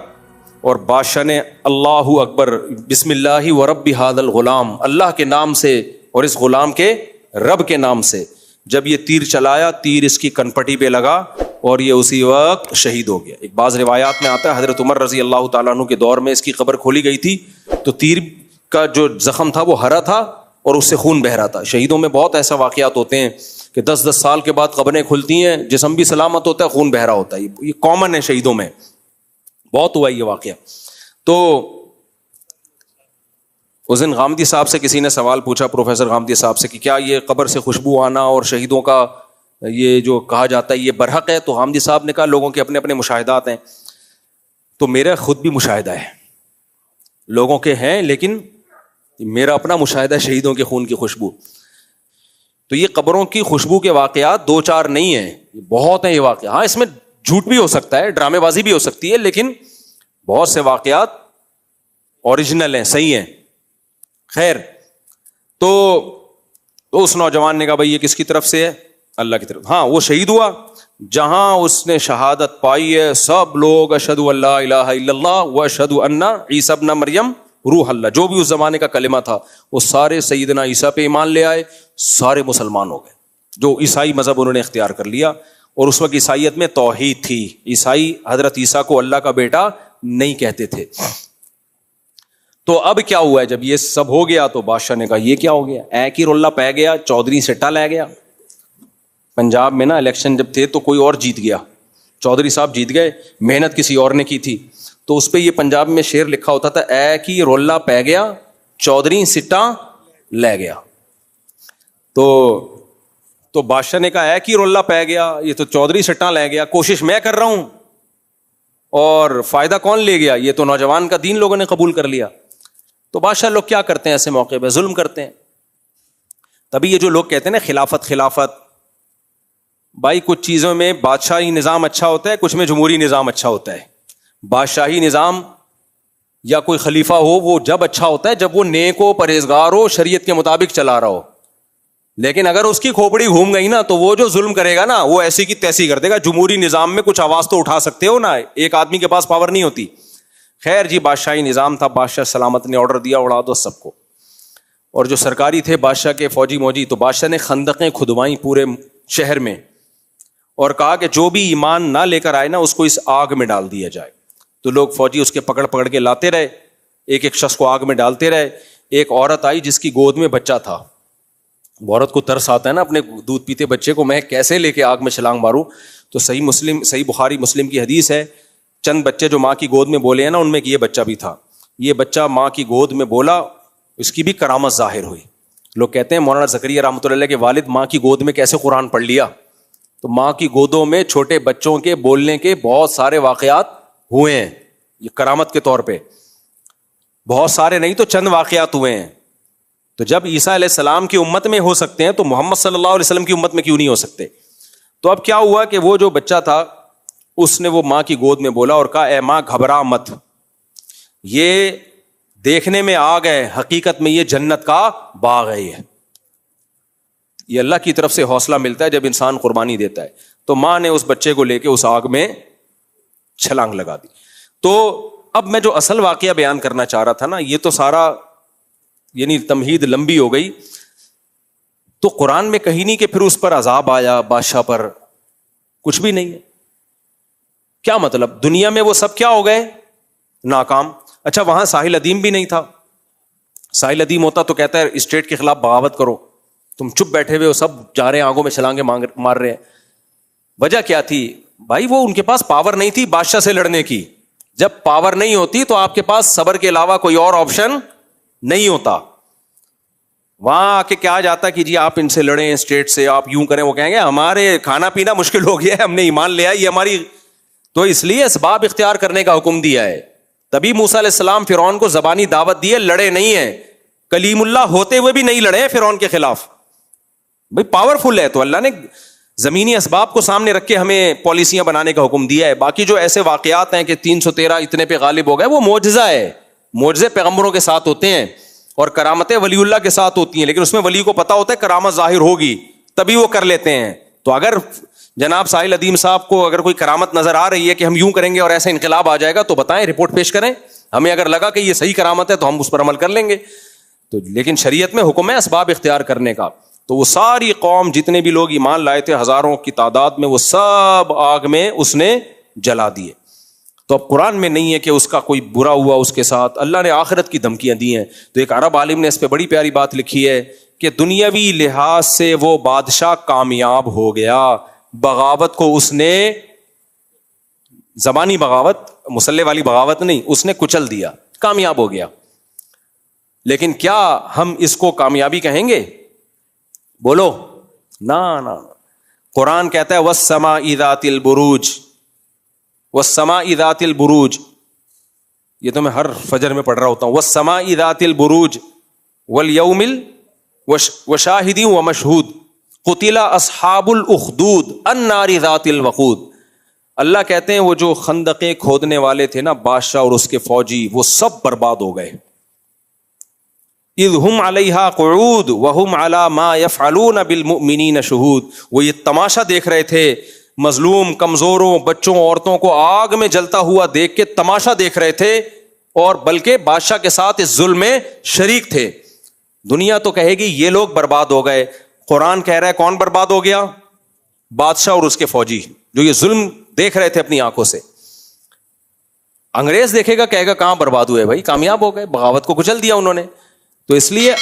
اور بادشاہ نے اللہ اکبر بسم اللہ و رب ھذا الغلام, اللہ کے نام سے اور اس غلام کے رب کے نام سے, جب یہ تیر چلایا, تیر اس کی کنپٹی پہ لگا اور یہ اسی وقت شہید ہو گیا. ایک بعض روایات میں آتا ہے حضرت عمر رضی اللہ تعالیٰ عنہ کے دور میں اس کی قبر کھولی گئی تھی تو تیر کا جو زخم تھا وہ ہرا تھا اور اس سے خون بہ رہا تھا. شہیدوں میں بہت ایسا واقعات ہوتے ہیں کہ 10 سال کے بعد قبریں کھلتی ہیں, جسم بھی سلامت ہوتا ہے, خون بہ رہا ہوتا ہے. یہ کامن ہے شہیدوں میں, بہت ہوا یہ واقعہ. تو اس دن غامدی صاحب سے کسی نے سوال پوچھا, پروفیسر غامدی صاحب سے, کہ کیا یہ قبر سے خوشبو آنا اور شہیدوں کا یہ جو کہا جاتا ہے یہ برحق ہے؟ تو غامدی صاحب نے کہا لوگوں کے اپنے اپنے مشاہدات ہیں. تو میرا خود بھی مشاہدہ ہے, لوگوں کے ہیں, لیکن میرا اپنا مشاہدہ ہے شہیدوں کے خون کی خوشبو. تو یہ قبروں کی خوشبو کے واقعات 2-4 نہیں ہیں, بہت ہیں یہ واقعات. ہاں اس میں جھوٹ بھی ہو سکتا ہے, ڈرامے بازی بھی ہو سکتی ہے, لیکن بہت سے واقعات اوریجنل ہیں, صحیح ہیں. خیر, تو اس نوجوان نے کہا بھائی یہ کس کی طرف سے ہے؟ اللہ کی طرف. ہاں وہ شہید ہوا, جہاں اس نے شہادت پائی ہے سب لوگ اشہد ان لا الہ الا اللہ و اشہد ان عیسی ابن مریم روح اللہ, جو بھی اس زمانے کا کلمہ تھا وہ سارے سیدنا عیسیٰ پہ ایمان لے آئے, سارے مسلمان ہو گئے. جو عیسائی مذہب انہوں نے اختیار کر لیا, اور اس وقت عیسائیت میں توحید تھی. عیسائی حضرت عیسیٰ کو اللہ کا بیٹا نہیں کہتے تھے. تو اب کیا ہوا ہے, جب یہ سب ہو گیا تو بادشاہ نے کہا یہ کیا ہو گیا, ایک ہی رولہ پہ گیا, چودھری سٹا لے گیا. پنجاب میں نا الیکشن جب تھے تو کوئی اور جیت گیا, چودھری صاحب جیت گئے, محنت کسی اور نے کی تھی. تو اس پہ یہ پنجاب میں شعر لکھا ہوتا تھا, ایک ہی رولہ پہ گیا چودھری سٹا لے گیا. تو بادشاہ نے کہا ایک ہی رولہ پہ گیا, یہ تو چودھری سٹا لے گیا, کوشش میں کر رہا ہوں اور فائدہ کون لے گیا؟ یہ تو نوجوان کا دین لوگوں نے قبول کر لیا. تو بادشاہ لوگ کیا کرتے ہیں ایسے موقع پہ؟ ظلم کرتے ہیں. تبھی یہ جو لوگ کہتے ہیں نا خلافت, بھائی کچھ چیزوں میں بادشاہی نظام اچھا ہوتا ہے, کچھ میں جمہوری نظام اچھا ہوتا ہے. بادشاہی نظام یا کوئی خلیفہ ہو وہ جب اچھا ہوتا ہے جب وہ نیک ہو, پرہیزگار ہو, شریعت کے مطابق چلا رہا ہو. لیکن اگر اس کی کھوپڑی گھوم گئی نا تو وہ جو ظلم کرے گا نا وہ ایسی کی تیسی کر دے گا. جمہوری نظام میں کچھ آواز تو اٹھا سکتے ہو نا, ایک آدمی کے پاس پاور نہیں ہوتی. خیر جی, بادشاہی نظام تھا, بادشاہ سلامت نے آرڈر دیا اڑا دو سب کو. اور جو سرکاری تھے بادشاہ کے فوجی موجی, تو بادشاہ نے خندقیں کھدوائیں پورے شہر میں اور کہا کہ جو بھی ایمان نہ لے کر آئے نا اس کو اس آگ میں ڈال دیا جائے. تو لوگ فوجی اس کے پکڑ کے لاتے رہے, ایک ایک شخص کو آگ میں ڈالتے رہے. ایک عورت آئی جس کی گود میں بچہ تھا. عورت کو ترس آتا ہے نا اپنے دودھ پیتے بچے کو, میں کیسے لے کے آگ میں چھلانگ ماروں. تو صحیح بخاری مسلم کی حدیث ہے, چند بچے جو ماں کی گود میں بولے ہیں نا ان میں یہ بچہ بھی تھا. یہ بچہ ماں کی گود میں بولا, اس کی بھی کرامت ظاہر ہوئی. لوگ کہتے ہیں مولانا زکریا رحمۃ اللہ علیہ کے والد ماں کی گود میں کیسے قرآن پڑھ لیا. تو ماں کی گودوں میں چھوٹے بچوں کے بولنے کے بہت سارے واقعات ہوئے ہیں, یہ کرامت کے طور پہ. بہت سارے نہیں تو چند واقعات ہوئے ہیں. تو جب عیسیٰ علیہ السلام کی امت میں ہو سکتے ہیں تو محمد صلی اللہ علیہ وسلم کی امت میں کیوں نہیں ہو سکتے؟ تو اب کیا ہوا کہ وہ جو بچہ تھا اس نے وہ ماں کی گود میں بولا اور کہا اے ماں گھبرا مت, یہ دیکھنے میں آگ ہے, حقیقت میں یہ جنت کا باغ ہے. یہ اللہ کی طرف سے حوصلہ ملتا ہے جب انسان قربانی دیتا ہے. تو ماں نے اس بچے کو لے کے اس آگ میں چھلانگ لگا دی. تو اب میں جو اصل واقعہ بیان کرنا چاہ رہا تھا نا, یہ تو سارا یعنی تمہید لمبی ہو گئی. تو قرآن میں کہیں نہیں کہ پھر اس پر عذاب آیا بادشاہ پر, کچھ بھی نہیں ہے. کیا مطلب؟ دنیا میں وہ سب کیا ہو گئے؟ ناکام. اچھا وہاں ساحل ادیم بھی نہیں تھا. ساحل ادیم ہوتا تو کہتا ہے اسٹیٹ کے خلاف بغاوت کرو, تم چپ بیٹھے ہوئے ہو, سب جا رہے ہیں آنکھوں میں چھلانگے مار رہے ہیں. وجہ کیا تھی بھائی؟ وہ ان کے پاس پاور نہیں تھی بادشاہ سے لڑنے کی. جب پاور نہیں ہوتی تو آپ کے پاس صبر کے علاوہ کوئی اور آپشن نہیں ہوتا. وہاں آ کے کیا جاتا کہ جی آپ ان سے لڑیں اسٹیٹ سے, آپ یوں کریں, وہ کہیں گے ہمارے کھانا پینا مشکل ہو گیا ہے, ہم نے ایمان لیا یہ ہماری. تو اس لیے اسباب اختیار کرنے کا حکم دیا ہے. تبھی موسیٰ علیہ السلام فرعون کو زبانی دعوت دی ہے, لڑے نہیں ہیں. کلیم اللہ ہوتے ہوئے بھی نہیں لڑے ہیں فرعون کے خلاف. بھائی پاورفل ہے تو اللہ نے زمینی اسباب کو سامنے رکھ کے ہمیں پالیسیاں بنانے کا حکم دیا ہے. باقی جو ایسے واقعات ہیں کہ 313 اتنے پہ غالب ہو گئے, وہ معجزہ ہے. معجزے پیغمبروں کے ساتھ ہوتے ہیں اور کرامتیں ولی اللہ کے ساتھ ہوتی ہیں, لیکن اس میں ولی کو پتا ہوتا ہے کرامت ظاہر ہوگی تبھی وہ کر لیتے ہیں. تو اگر جناب ساحل ادیم صاحب کو اگر کوئی کرامت نظر آ رہی ہے کہ ہم یوں کریں گے اور ایسا انقلاب آ جائے گا تو بتائیں, رپورٹ پیش کریں. ہمیں اگر لگا کہ یہ صحیح کرامت ہے تو ہم اس پر عمل کر لیں گے. تو لیکن شریعت میں حکم ہے اسباب اختیار کرنے کا. تو وہ ساری قوم جتنے بھی لوگ ایمان لائے تھے ہزاروں کی تعداد میں, وہ سب آگ میں اس نے جلا دیے. تو اب قرآن میں نہیں ہے کہ اس کا کوئی برا ہوا اس کے ساتھ. اللہ نے آخرت کی دھمکیاں دی ہیں. تو ایک عرب عالم نے اس پہ بڑی پیاری بات لکھی ہے کہ دنیاوی لحاظ سے وہ بادشاہ کامیاب ہو گیا, بغاوت کو اس نے, زبانی بغاوت, مسلح والی بغاوت نہیں, اس نے کچل دیا, کامیاب ہو گیا. لیکن کیا ہم اس کو کامیابی کہیں گے؟ بولو نا. قرآن کہتا ہے وَالسَّمَاءِ ذَاتِ الْبُرُوجِ, وَالسَّمَاءِ ذَاتِ الْبُرُوجِ. یہ تو میں ہر فجر میں پڑھ رہا ہوتا ہوں. وَالسَّمَاءِ ذَاتِ الْبُرُوجِ وَالْيَوْمِ وَشَاهِدٍ وَمَشْهُودٍ قُتِلَ أَصْحَابُ الْأُخْدُودِ النَّارِ ذَاتِ الْوَقُودِ. اللہ کہتے ہیں وہ جو خندقیں کھودنے والے تھے نا, بادشاہ اور اس کے فوجی, وہ سب برباد ہو گئے. اذ ہم علیہا قعود وہم علی ما یفعلون بالمؤمنین شہود. وہ یہ تماشا دیکھ رہے تھے, مظلوم کمزوروں بچوں عورتوں کو آگ میں جلتا ہوا دیکھ کے تماشا دیکھ رہے تھے, اور بلکہ بادشاہ کے ساتھ اس ظلم میں شریک تھے. دنیا تو کہے گی یہ لوگ برباد ہو گئے. قرآن کہہ رہا ہے کون برباد ہو گیا؟ بادشاہ اور اس کے فوجی, جو یہ ظلم دیکھ رہے تھے اپنی آنکھوں سے. انگریز دیکھے گا کہے گا کہاں برباد ہوئے بھائی, کامیاب ہو گئے, بغاوت کو کچل دیا انہوں نے. تو اس لیے